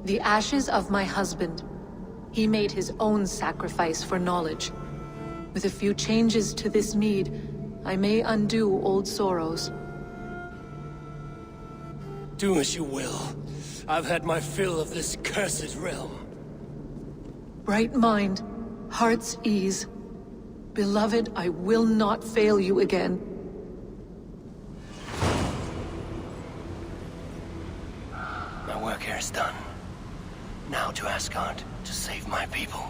The ashes of my husband. He made his own sacrifice for knowledge. With a few changes to this mead, I may undo old sorrows. Do as you will. I've had my fill of this cursed realm. Bright mind, heart's ease. Beloved, I will not fail you again. My work here is done. Now to Asgard to save my people.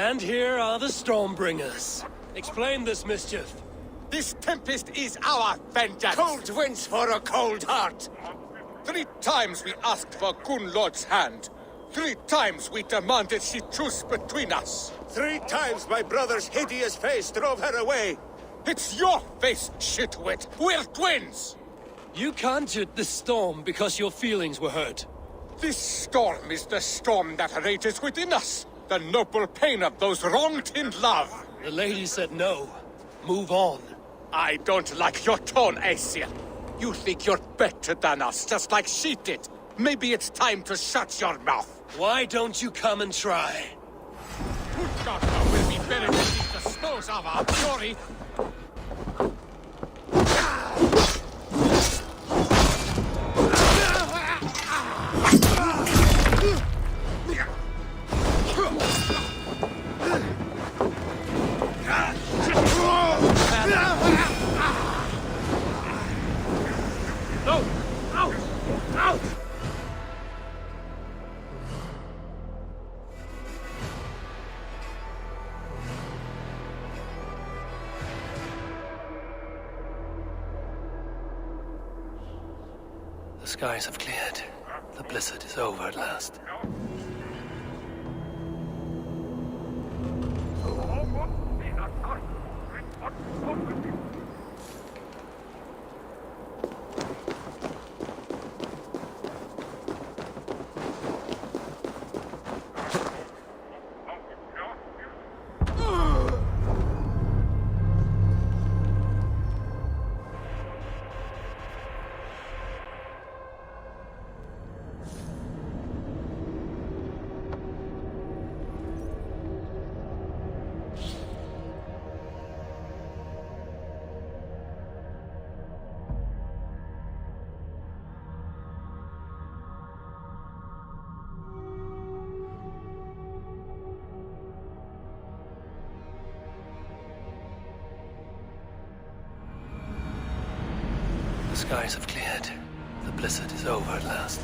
And here are the Stormbringers. Explain this mischief. This tempest is our vengeance! Cold winds for a cold heart! 3 times we asked for Gunlord's hand. 3 times we demanded she truce between us. 3 times my brother's hideous face drove her away. It's your face, shitwit! We're twins! You conjured this storm because your feelings were hurt. This storm is the storm that rages within us. The noble pain of those wronged in love. The lady said no. Move on. I don't like your tone, Aesir. You think you're better than us, just like she did. Maybe it's time to shut your mouth. Why don't you come and try? Fxkka will be buried beneath the snows of our glory. The skies have cleared. The blizzard is over at last. The skies have cleared. The blizzard is over at last.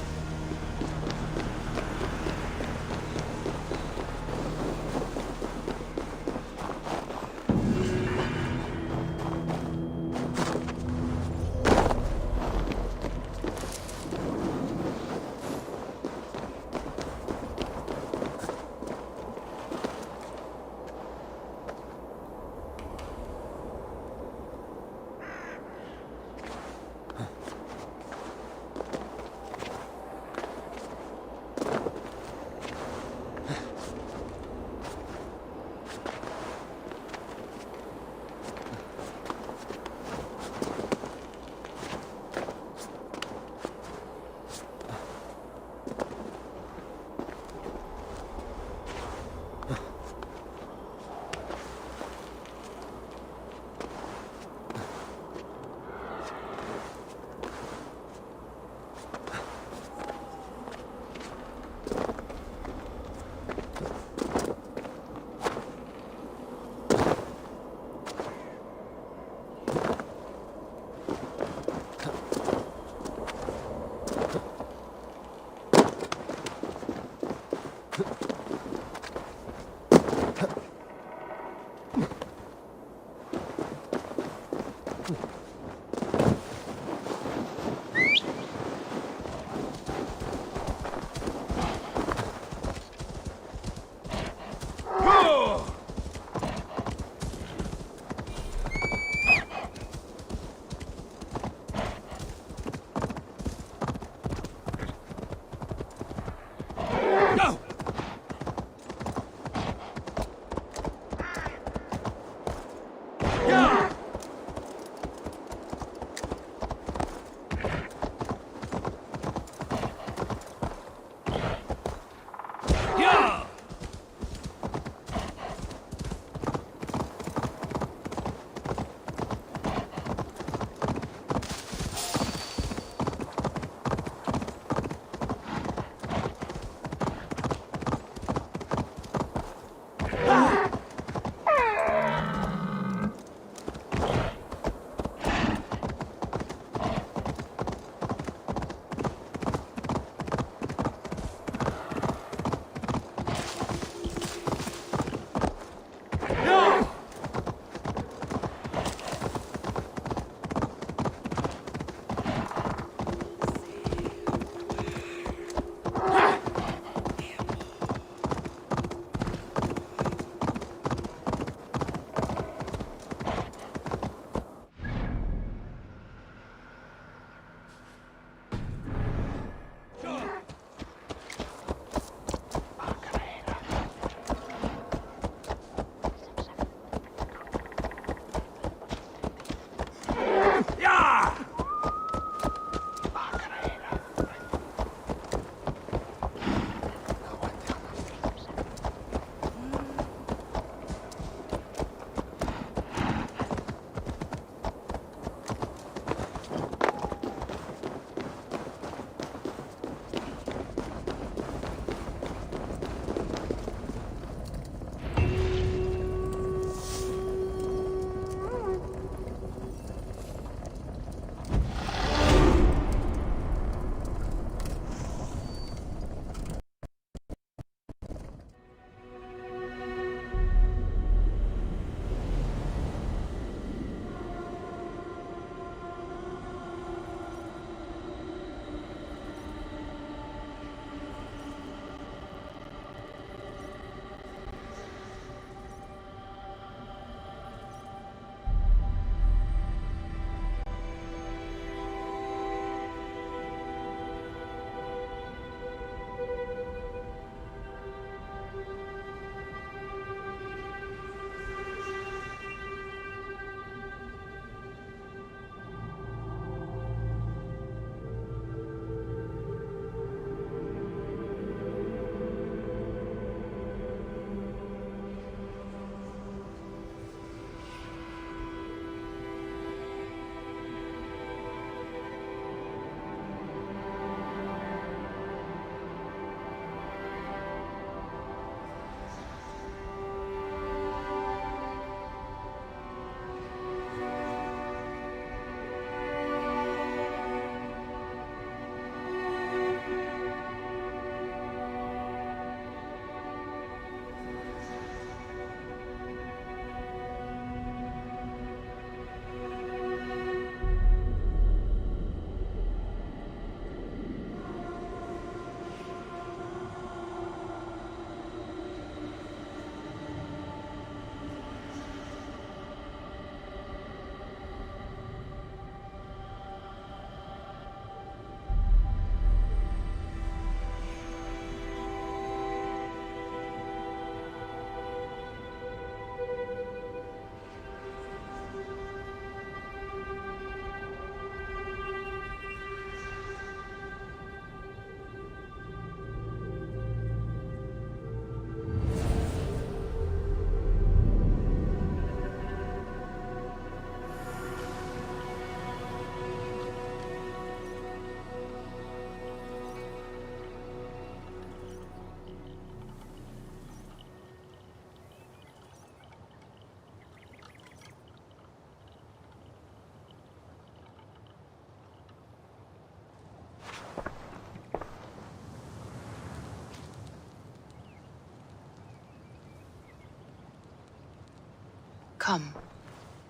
Come,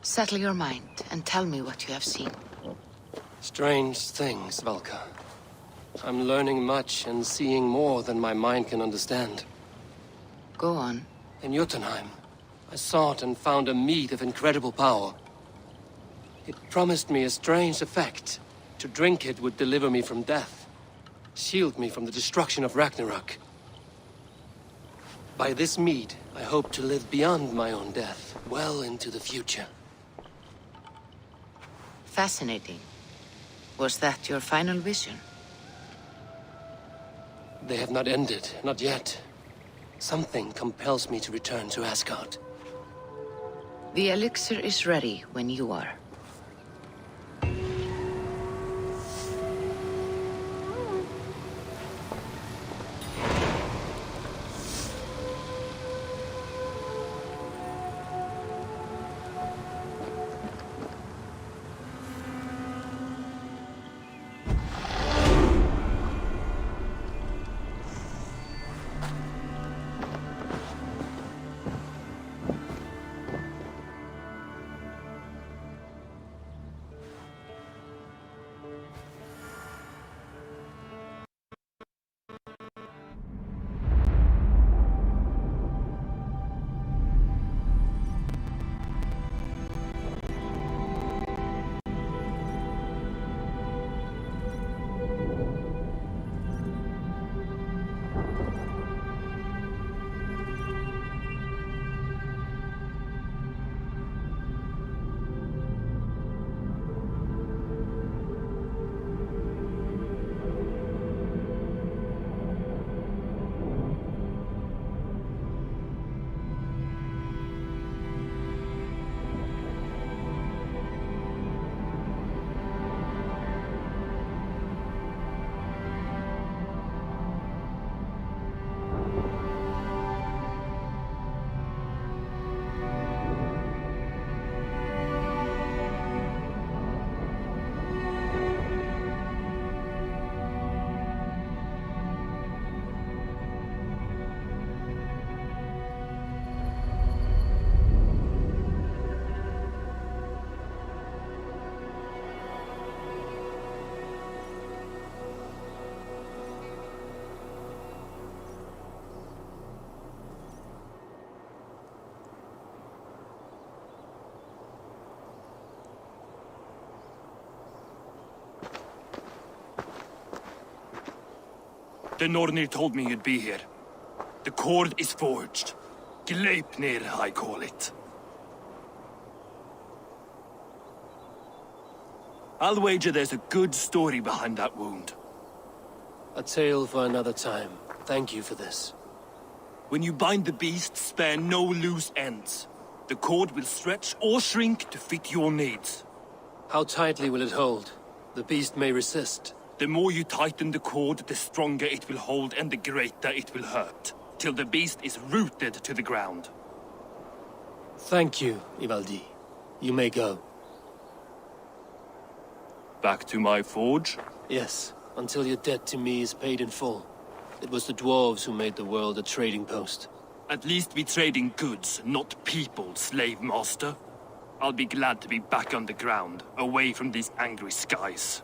settle your mind and tell me what you have seen. Strange things, Valka. I'm learning much and seeing more than my mind can understand. Go on. In Jotunheim, I sought and found a mead of incredible power. It promised me a strange effect. To drink it would deliver me from death, shield me from the destruction of Ragnarok. By this mead, I hope to live beyond my own death, well into the future. Fascinating. Was that your final vision? They have not ended, not yet. Something compels me to return to Asgard. The elixir is ready when you are. The Nornir told me you'd be here. The cord is forged. Gleipnir, I call it. I'll wager there's a good story behind that wound. A tale for another time. Thank you for this. When you bind the beast, spare no loose ends. The cord will stretch or shrink to fit your needs. How tightly will it hold? The beast may resist. The more you tighten the cord, the stronger it will hold and the greater it will hurt, till the beast is rooted to the ground. Thank you, Ivaldi. You may go. Back to my forge? Yes, until your debt to me is paid in full. It was the dwarves who made the world a trading post. At least we trade in goods, not people, slave master. I'll be glad to be back on the ground, away from these angry skies.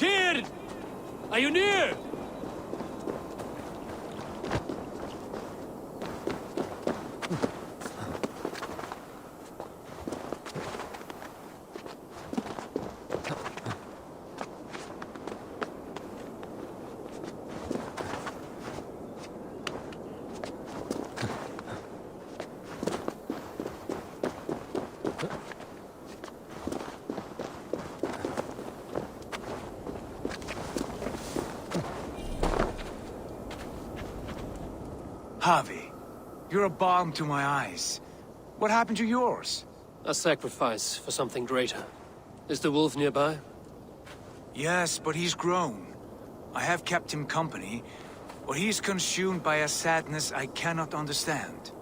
Tyr! Are you near? Harvey, you're a balm to my eyes. What happened to yours? A sacrifice for something greater. Is the wolf nearby? Yes, but he's grown. I have kept him company, but he's consumed by a sadness I cannot understand.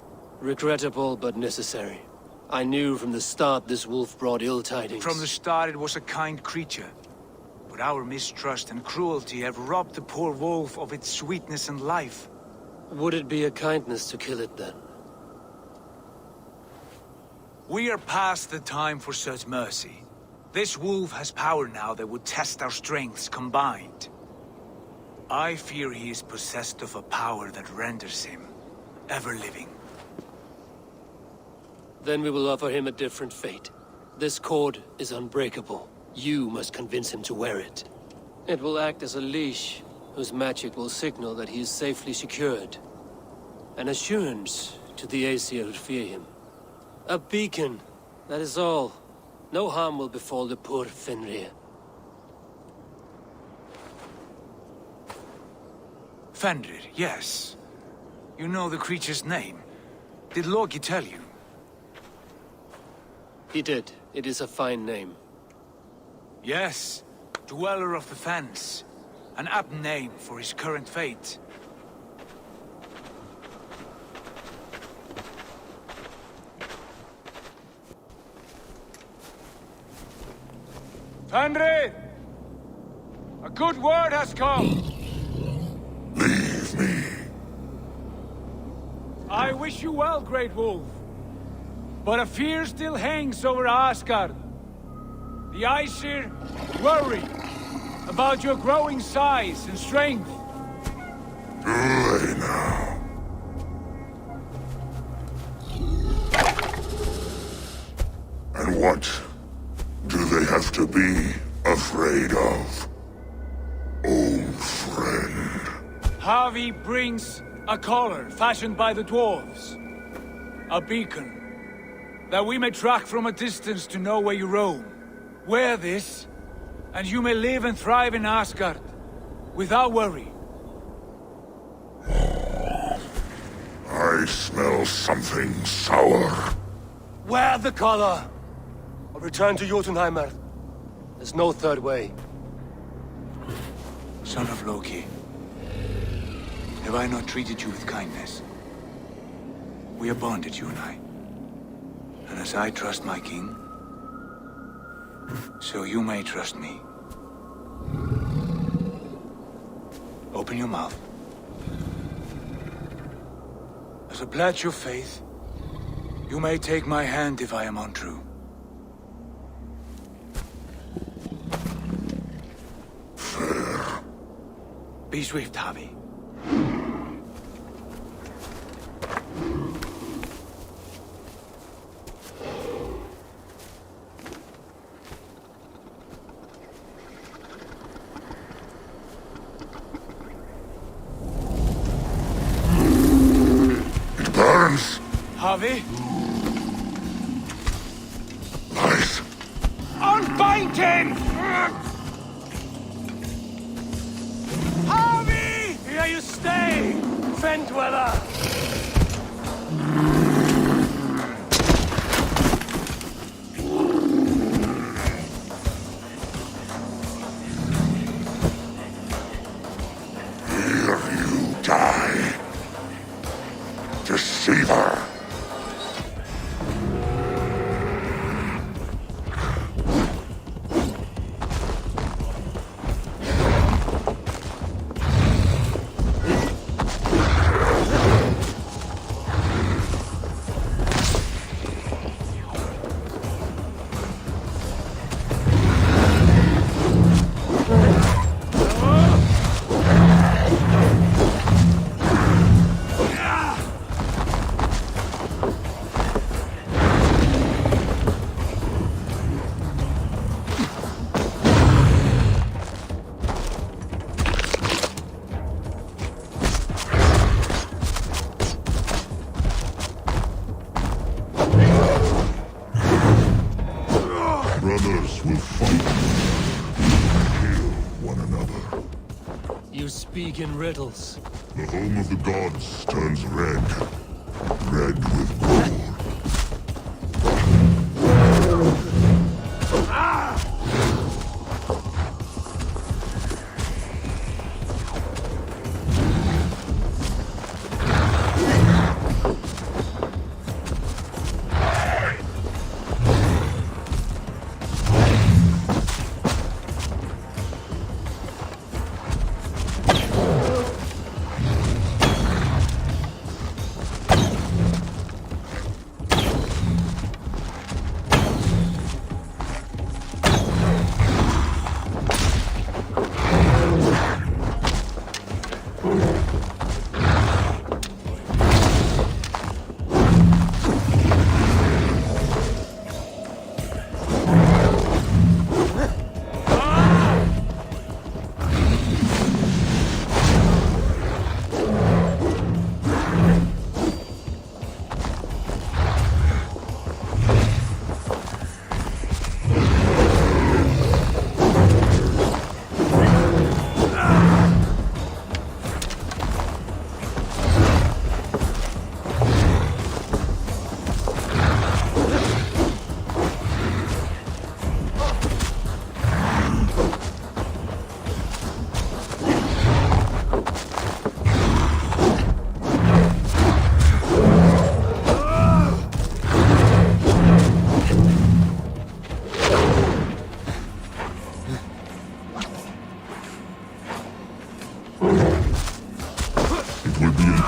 Regrettable, but necessary. I knew from the start this wolf brought ill tidings. From the start it was a kind creature. But our mistrust and cruelty have robbed the poor wolf of its sweetness and life. Would it be a kindness to kill it, then? We are past the time for such mercy. This wolf has power now that would test our strengths combined. I fear he is possessed of a power that renders him ever-living. Then we will offer him a different fate. This cord is unbreakable. You must convince him to wear it. It will act as a leash, whose magic will signal that he is safely secured. An assurance to the Aesir who fear him. A beacon, that is all. No harm will befall the poor Fenrir. Fenrir, yes. You know the creature's name. Did Loki tell you? He did. It is a fine name. Yes. Dweller of the Fens. An apt name for his current fate. Fenrir! A good word has come! Leave me. I wish you well, Great Wolf. But a fear still hangs over Asgard. The Aesir worry about your growing size and strength. Do they now? And what do they have to be afraid of, old friend? Harvey brings a collar fashioned by the dwarves. A beacon, that we may track from a distance to know where you roam. Wear this, and you may live and thrive in Asgard, without worry. I smell something sour. Wear the collar! Or return to Jotunheimer. There's no third way. Son of Loki, have I not treated you with kindness? We are bonded, you and I. And as I trust my king, so you may trust me. Open your mouth. As a pledge of faith, you may take my hand if I am untrue. Fair. Be swift, Harvey. Harvey? Nice. Unbind him! Harvey! Here you stay, Fen Dweller! Here you die. Deceiver. fight. Kill one another. You speak in riddles. The home of the gods turns red. Red with gore.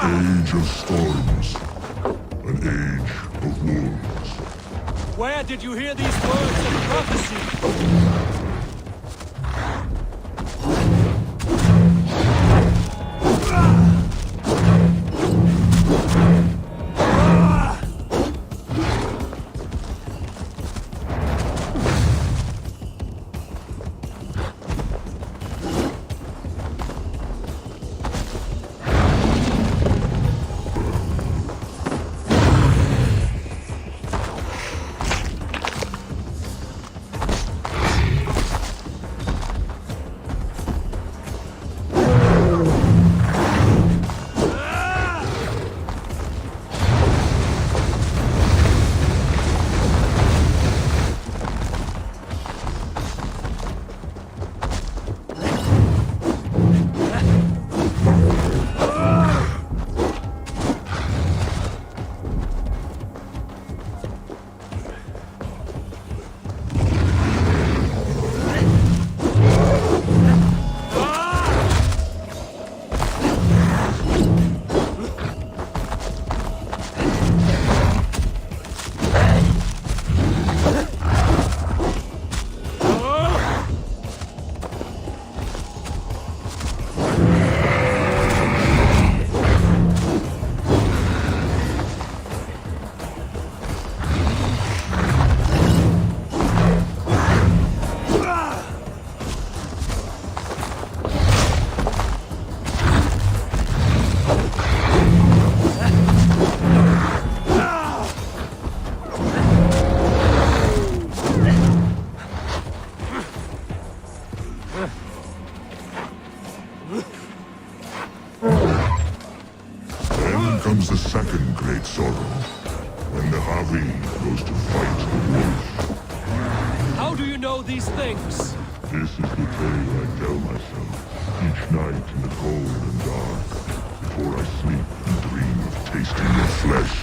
Age of storms. An age of wolves. Where did you hear these words of prophecy? Then comes the second great sorrow, when the Havi goes to fight the wolf. How do you know these things? This is the tale I tell myself, each night in the cold and dark, before I sleep and dream of tasting your flesh.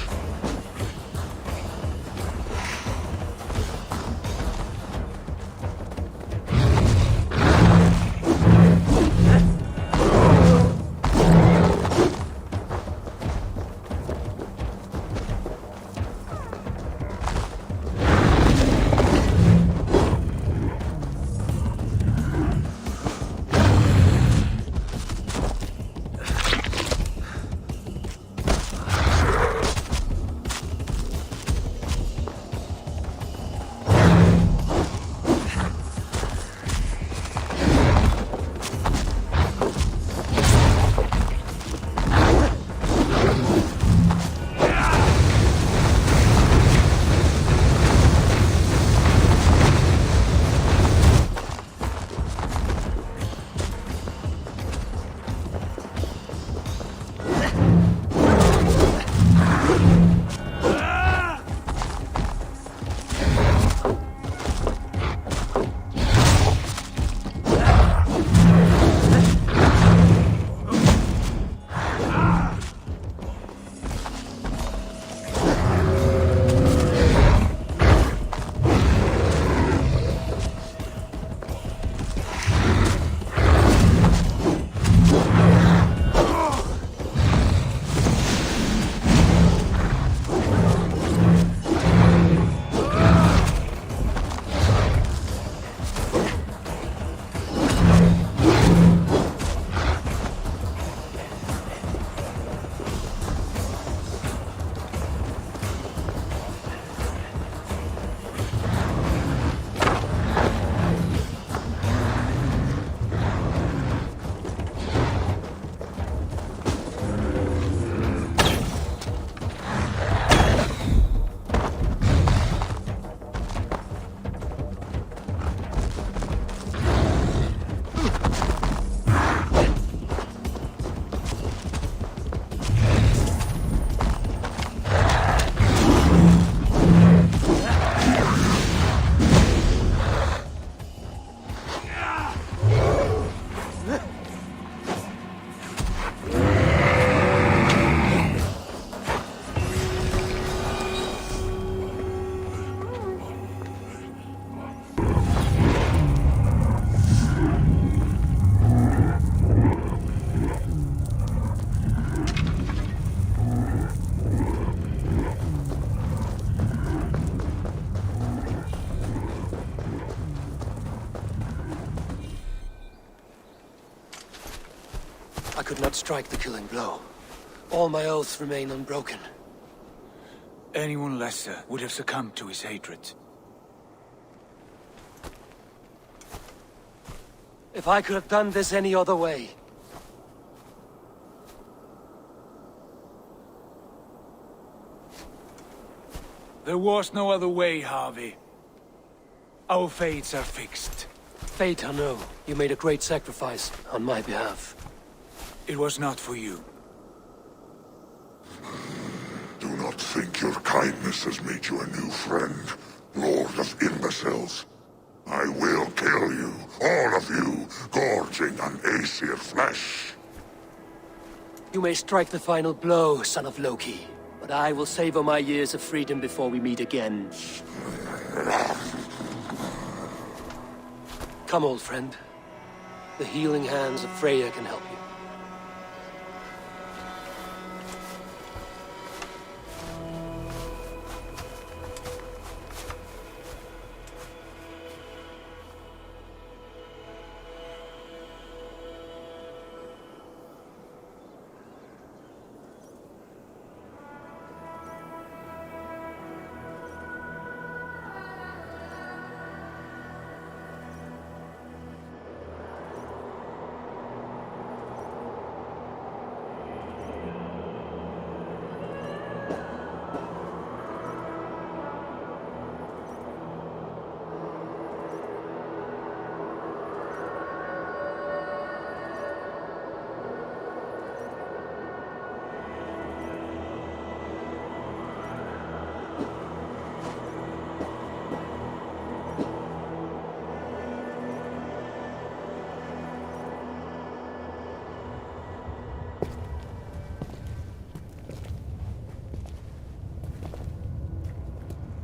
could not strike the killing blow. All my oaths remain unbroken. Anyone lesser would have succumbed to his hatred. If I could have done this any other way... There was no other way, Harvey. Our fates are fixed. Fate or no, you made a great sacrifice on my behalf. It was not for you. Do not think your kindness has made you a new friend, Lord of Imbeciles. I will kill you, all of you, gorging on Aesir flesh. You may strike the final blow, son of Loki. But I will savor my years of freedom before we meet again. Come, old friend. The healing hands of Freya can help you.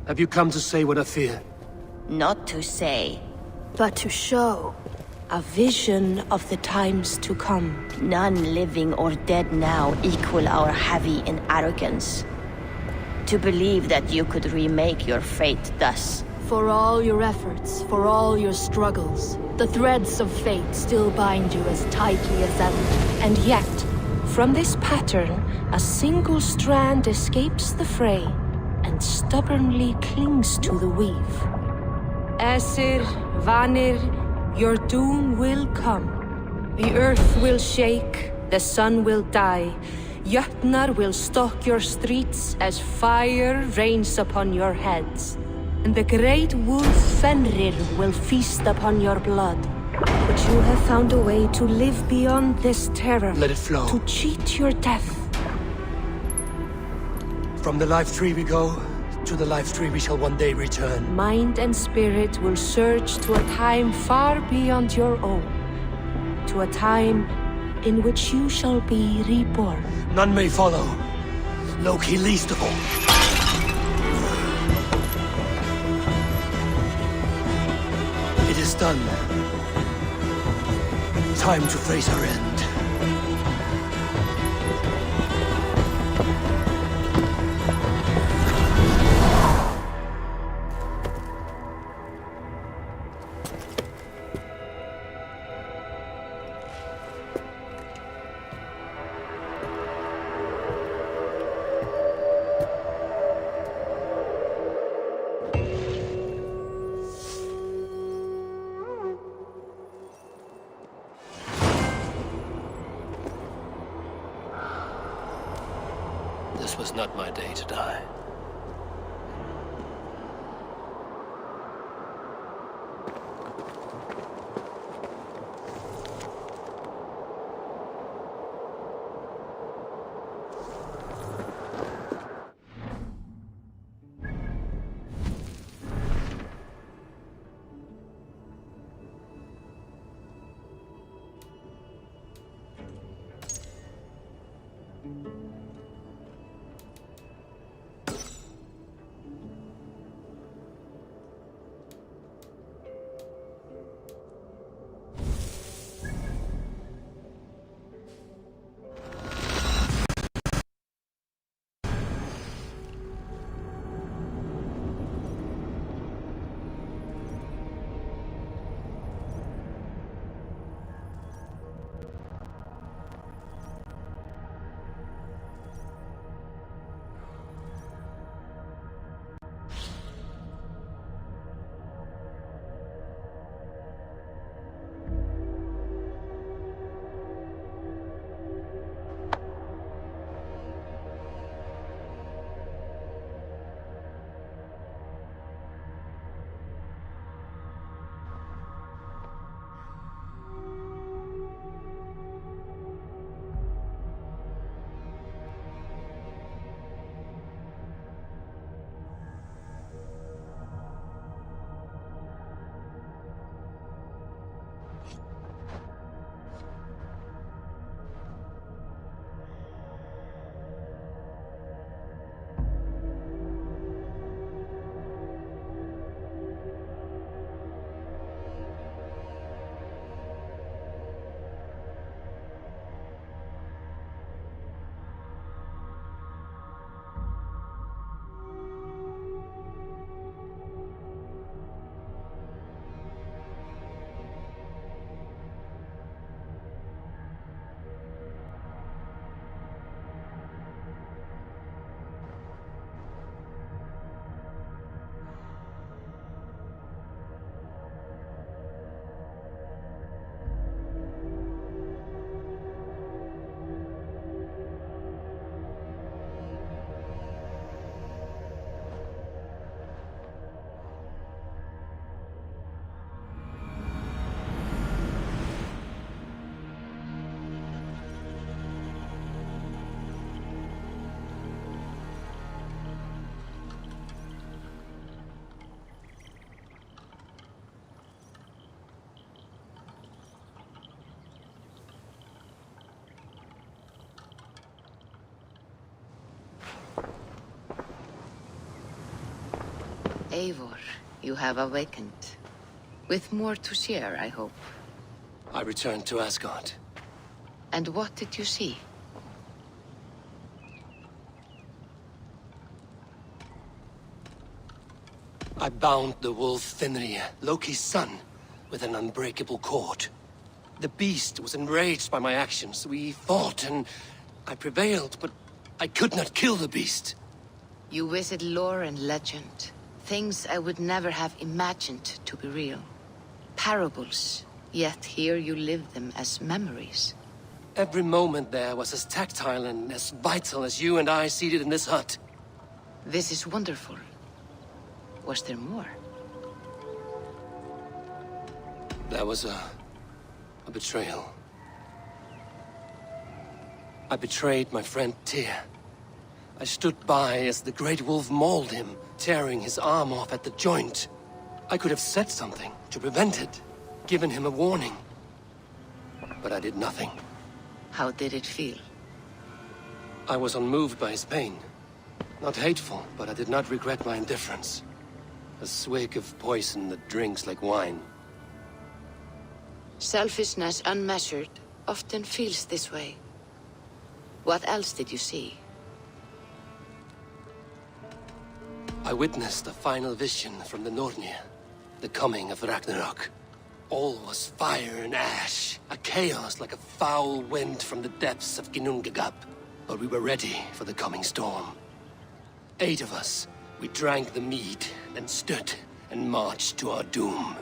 Have you come to say what I fear? Not to say, but to show. A vision of the times to come. None living or dead now equal our heavy in arrogance. To believe that you could remake your fate thus. For all your efforts, for all your struggles, the threads of fate still bind you as tightly as ever. And yet, from this pattern, a single strand escapes the fray and stubbornly clings to the weave. Aesir, Vanir, your doom will come. The earth will shake, the sun will die. Jötnar will stalk your streets as fire rains upon your heads. And the great wolf Fenrir will feast upon your blood. But you have found a way to live beyond this terror. Let it flow. To cheat your death. From the life tree we go, to the life tree we shall one day return. Mind and spirit will surge to a time far beyond your own. To a time in which you shall be reborn. None may follow. Loki least of all. It is done. Time to face our end. This was not my day to die. Eivor, you have awakened. With more to share, I hope. I returned to Asgard. And what did you see? I bound the wolf Fenrir, Loki's son, with an unbreakable cord. The beast was enraged by my actions. We fought and I prevailed, but I could not kill the beast. You visit lore and legend. Things I would never have imagined to be real. Parables, yet here you live them as memories. Every moment there was as tactile and as vital as you and I seated in this hut. This is wonderful. Was there more? There was a betrayal. I betrayed my friend Tyr. I stood by as the great wolf mauled him, tearing his arm off at the joint. I could have said something to prevent it, given him a warning. But I did nothing. How did it feel? I was unmoved by his pain. Not hateful, but I did not regret my indifference. A swig of poison that drinks like wine. Selfishness unmeasured often feels this way. What else did you see? I witnessed a final vision from the Nornir, the coming of Ragnarok. All was fire and ash, a chaos like a foul wind from the depths of Ginnungagap. But we were ready for the coming storm. 8 of us, we drank the mead, then stood and marched to our doom.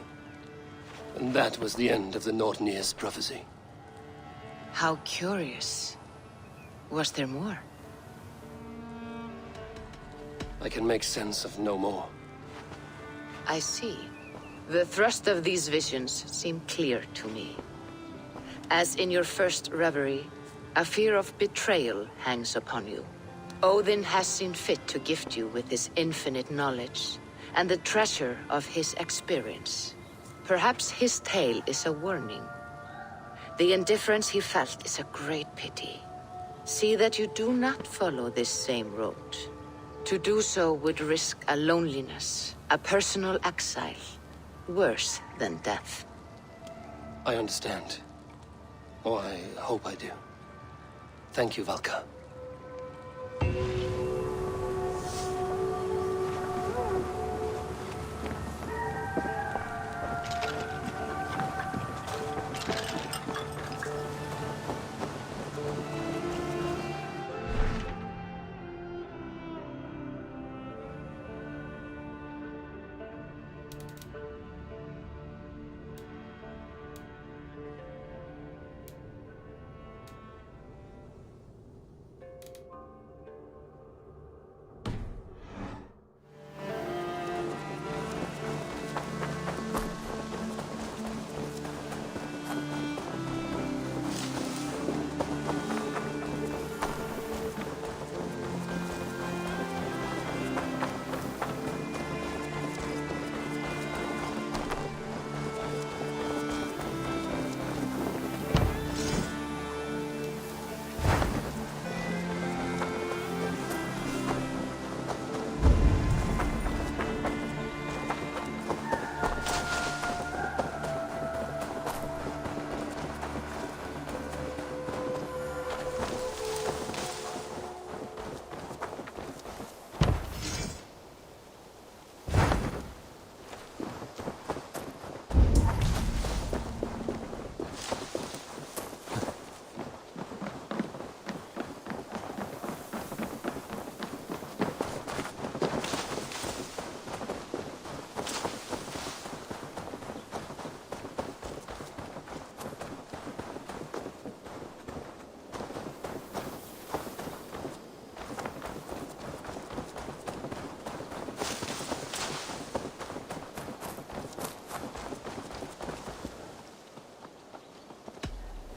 And that was the end of the Nornir's prophecy. How curious. Was there more? I can make sense of no more. I see. The thrust of these visions seem clear to me. As in your first reverie, a fear of betrayal hangs upon you. Odin has seen fit to gift you with his infinite knowledge, and the treasure of his experience. Perhaps his tale is a warning. The indifference he felt is a great pity. See that you do not follow this same road. To do so would risk a loneliness, a personal exile, worse than death. I understand. Or I hope I do. Thank you, Valka.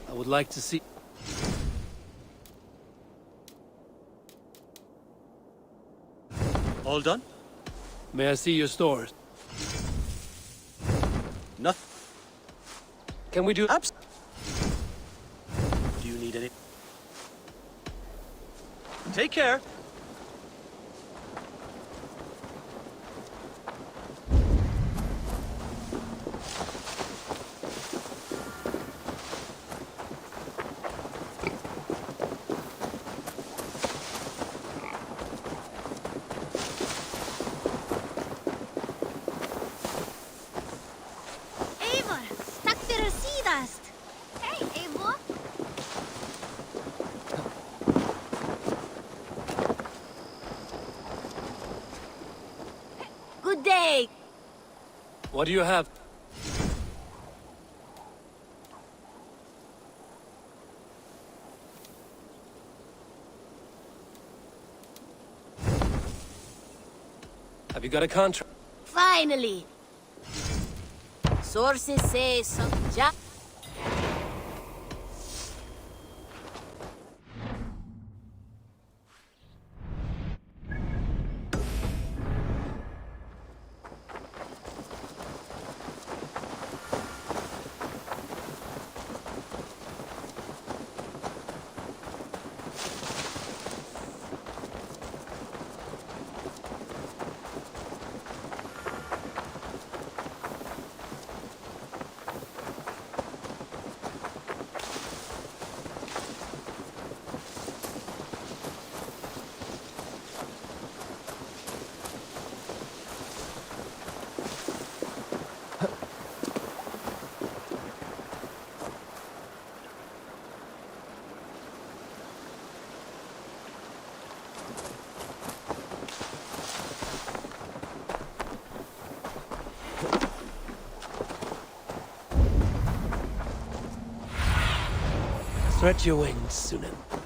I would like to see... All done? May I see your stores? Nothing. Can we do... Do you need any... Take care. What do you have? Have you got a contract? Finally! Sources say some Stretch your wings, Sunan.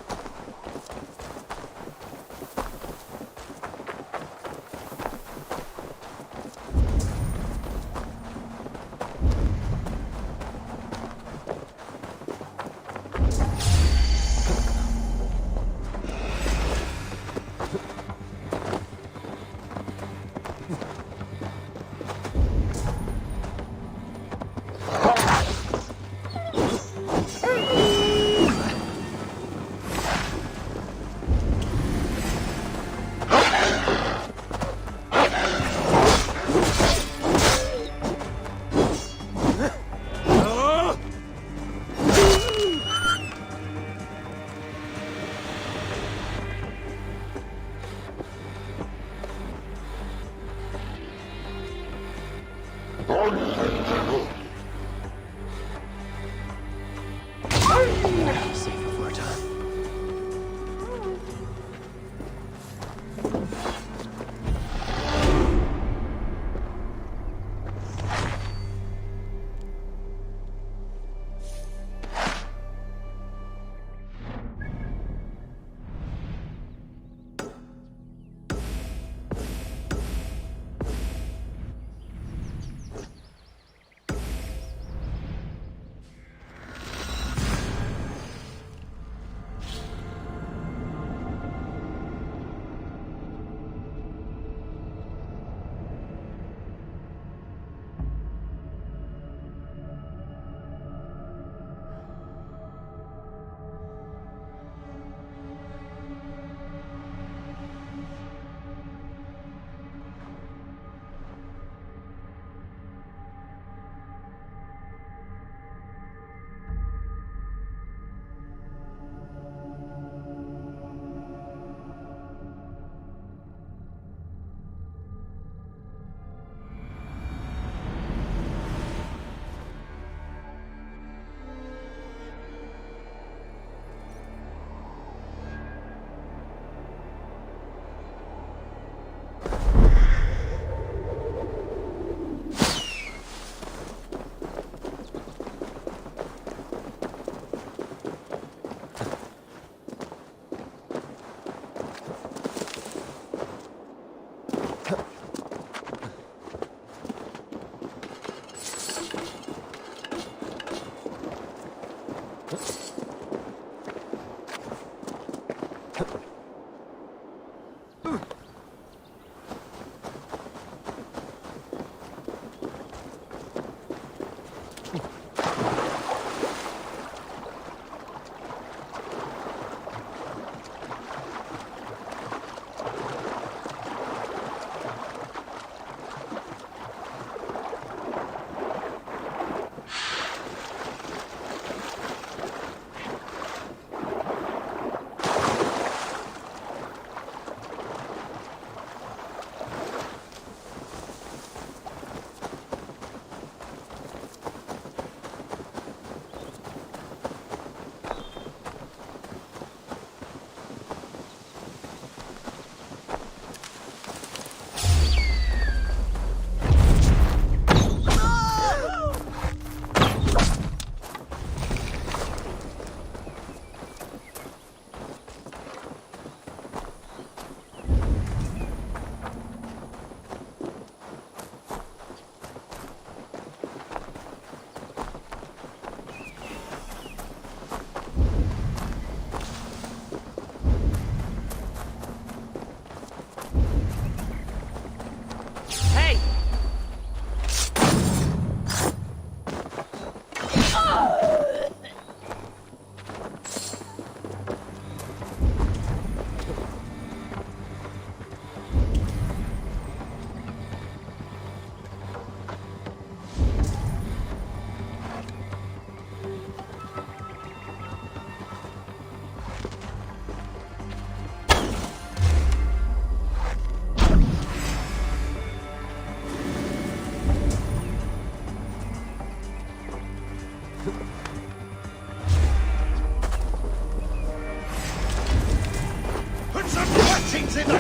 Put some patchings in the...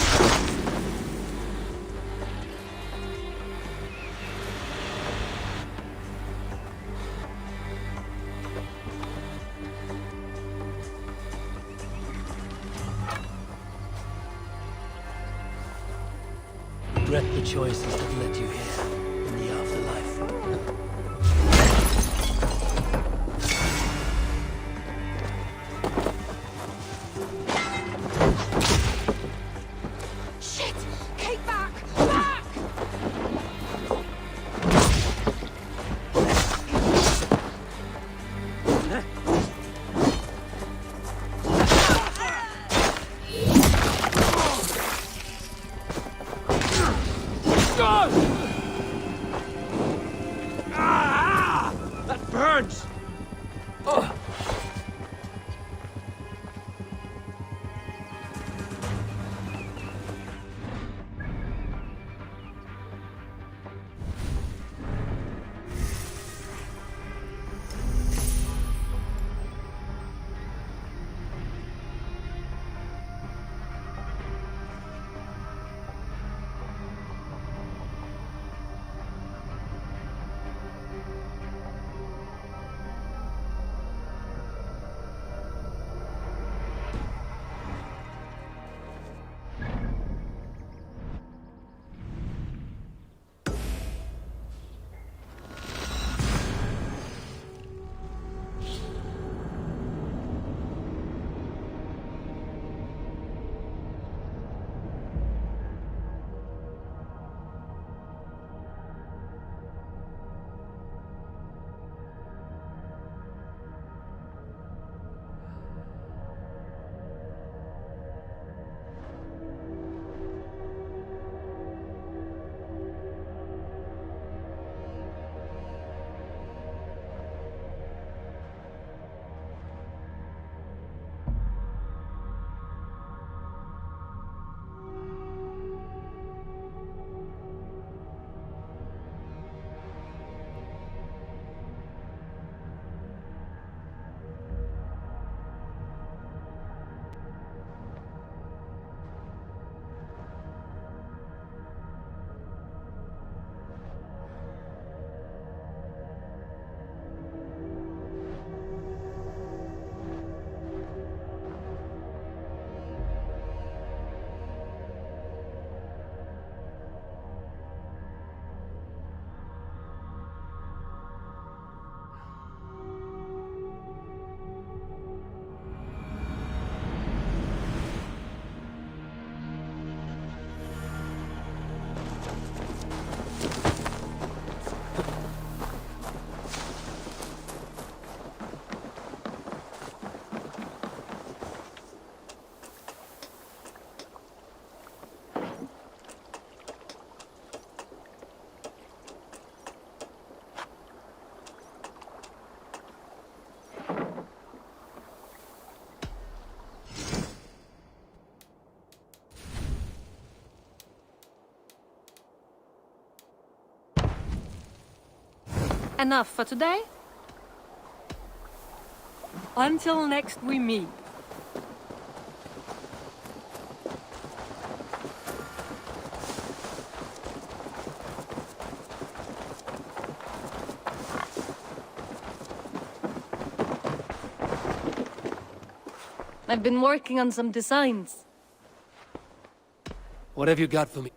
Regret the choices that led you here in the afterlife. Shit! Kate, back! Back! That burns! Oh. Enough for today? Until next we meet. I've been working on some designs. What have you got for me?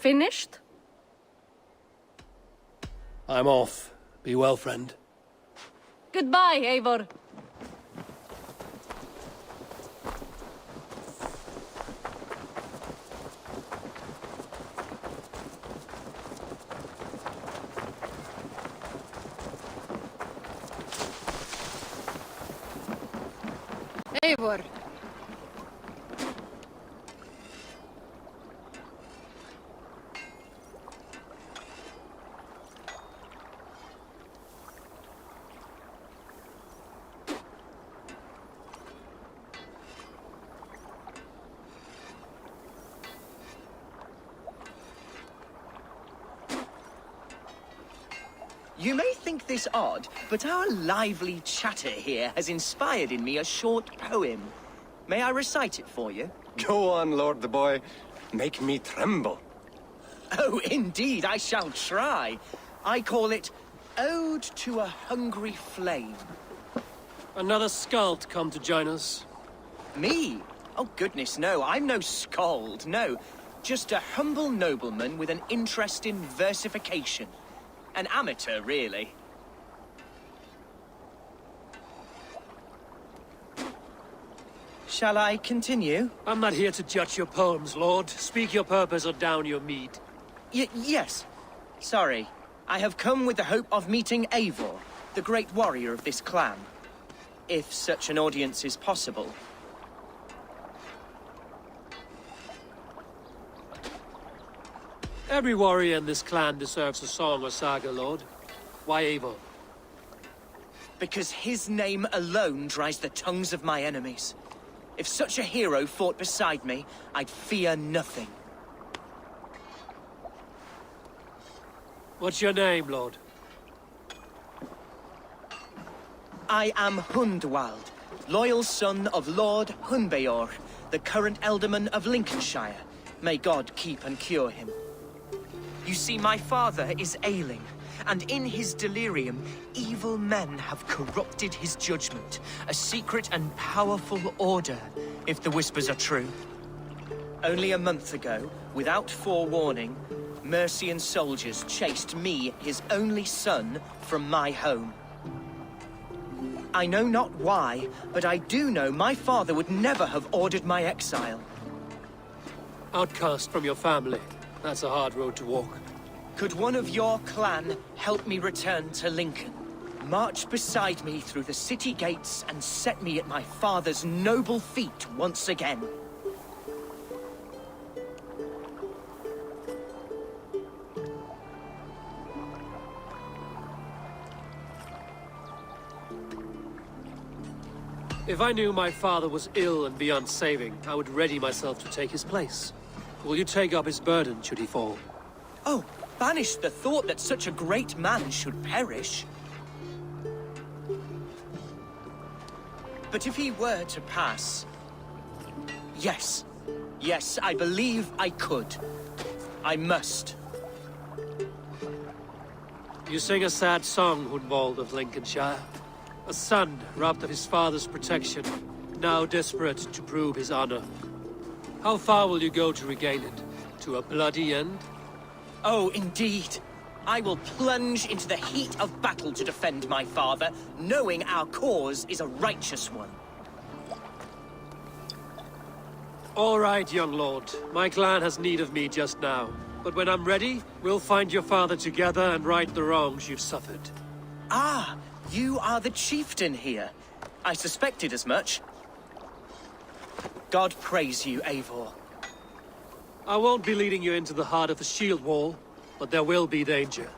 finished? I'm off. Be well, friend. Goodbye, Eivor. Eivor. You may think this odd, but our lively chatter here has inspired in me a short poem. May I recite it for you? Go on, Lord the Boy. Make me tremble. Oh, indeed, I shall try. I call it Ode to a Hungry Flame. Another skald come to join us. Me? Oh, goodness, no. I'm no skald, no. Just a humble nobleman with an interest in versification. An amateur, really. Shall I continue? I'm not here to judge your poems, Lord. Speak your purpose or down your mead. Yes. Sorry. I have come with the hope of meeting Eivor, the great warrior of this clan. If such an audience is possible. Every warrior in this clan deserves a song or saga, Lord. Why Eivor? Because his name alone dries the tongues of my enemies. If such a hero fought beside me, I'd fear nothing. What's your name, Lord? I am Hundwald, loyal son of Lord Hunbeor, the current Elderman of Lincolnshire. May God keep and cure him. You see, my father is ailing, and in his delirium, evil men have corrupted his judgment. A secret and powerful order, if the whispers are true. Only a month ago, without forewarning, Mercian soldiers chased me, his only son, from my home. I know not why, but I do know my father would never have ordered my exile. Outcast from your family. That's a hard road to walk. Could one of your clan help me return to Lincoln? March beside me through the city gates and set me at my father's noble feet once again. If I knew my father was ill and beyond saving, I would ready myself to take his place. Will you take up his burden should he fall? Oh, banish the thought that such a great man should perish. But if he were to pass... Yes. Yes, I believe I could. I must. You sing a sad song, Hundwald of Lincolnshire. A son robbed of his father's protection, now desperate to prove his honor. How far will you go to regain it? To a bloody end? Oh, indeed. I will plunge into the heat of battle to defend my father, knowing our cause is a righteous one. All right, young lord. My clan has need of me just now. But when I'm ready, we'll find your father together and right the wrongs you've suffered. Ah, you are the chieftain here. I suspected as much. God praise you, Eivor. I won't be leading you into the heart of the shield wall, but there will be danger.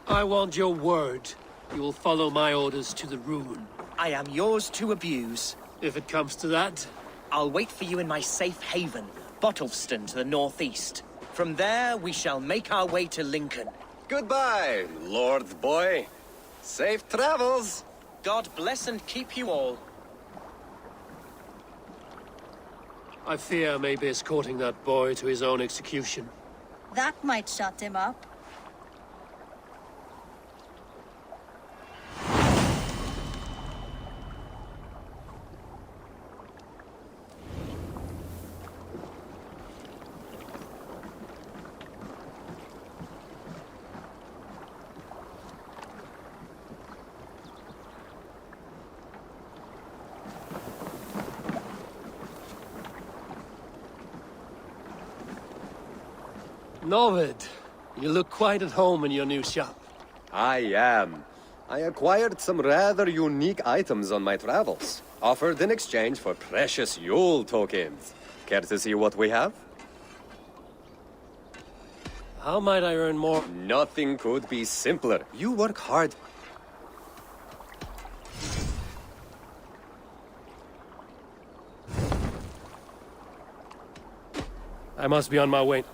I want your word. You will follow my orders to the ruin. I am yours to abuse. If it comes to that. I'll wait for you in my safe haven, Bottleston to the northeast. From there, we shall make our way to Lincoln. Goodbye, Lord Boy. Safe travels. God bless and keep you all. I fear I may be escorting that boy to his own execution. That might shut him up. Novid, you look quite at home in your new shop. I am. I acquired some rather unique items on my travels, offered in exchange for precious Yule tokens. Care to see what we have? How might I earn more? Nothing could be simpler. You work hard. I must be on my way.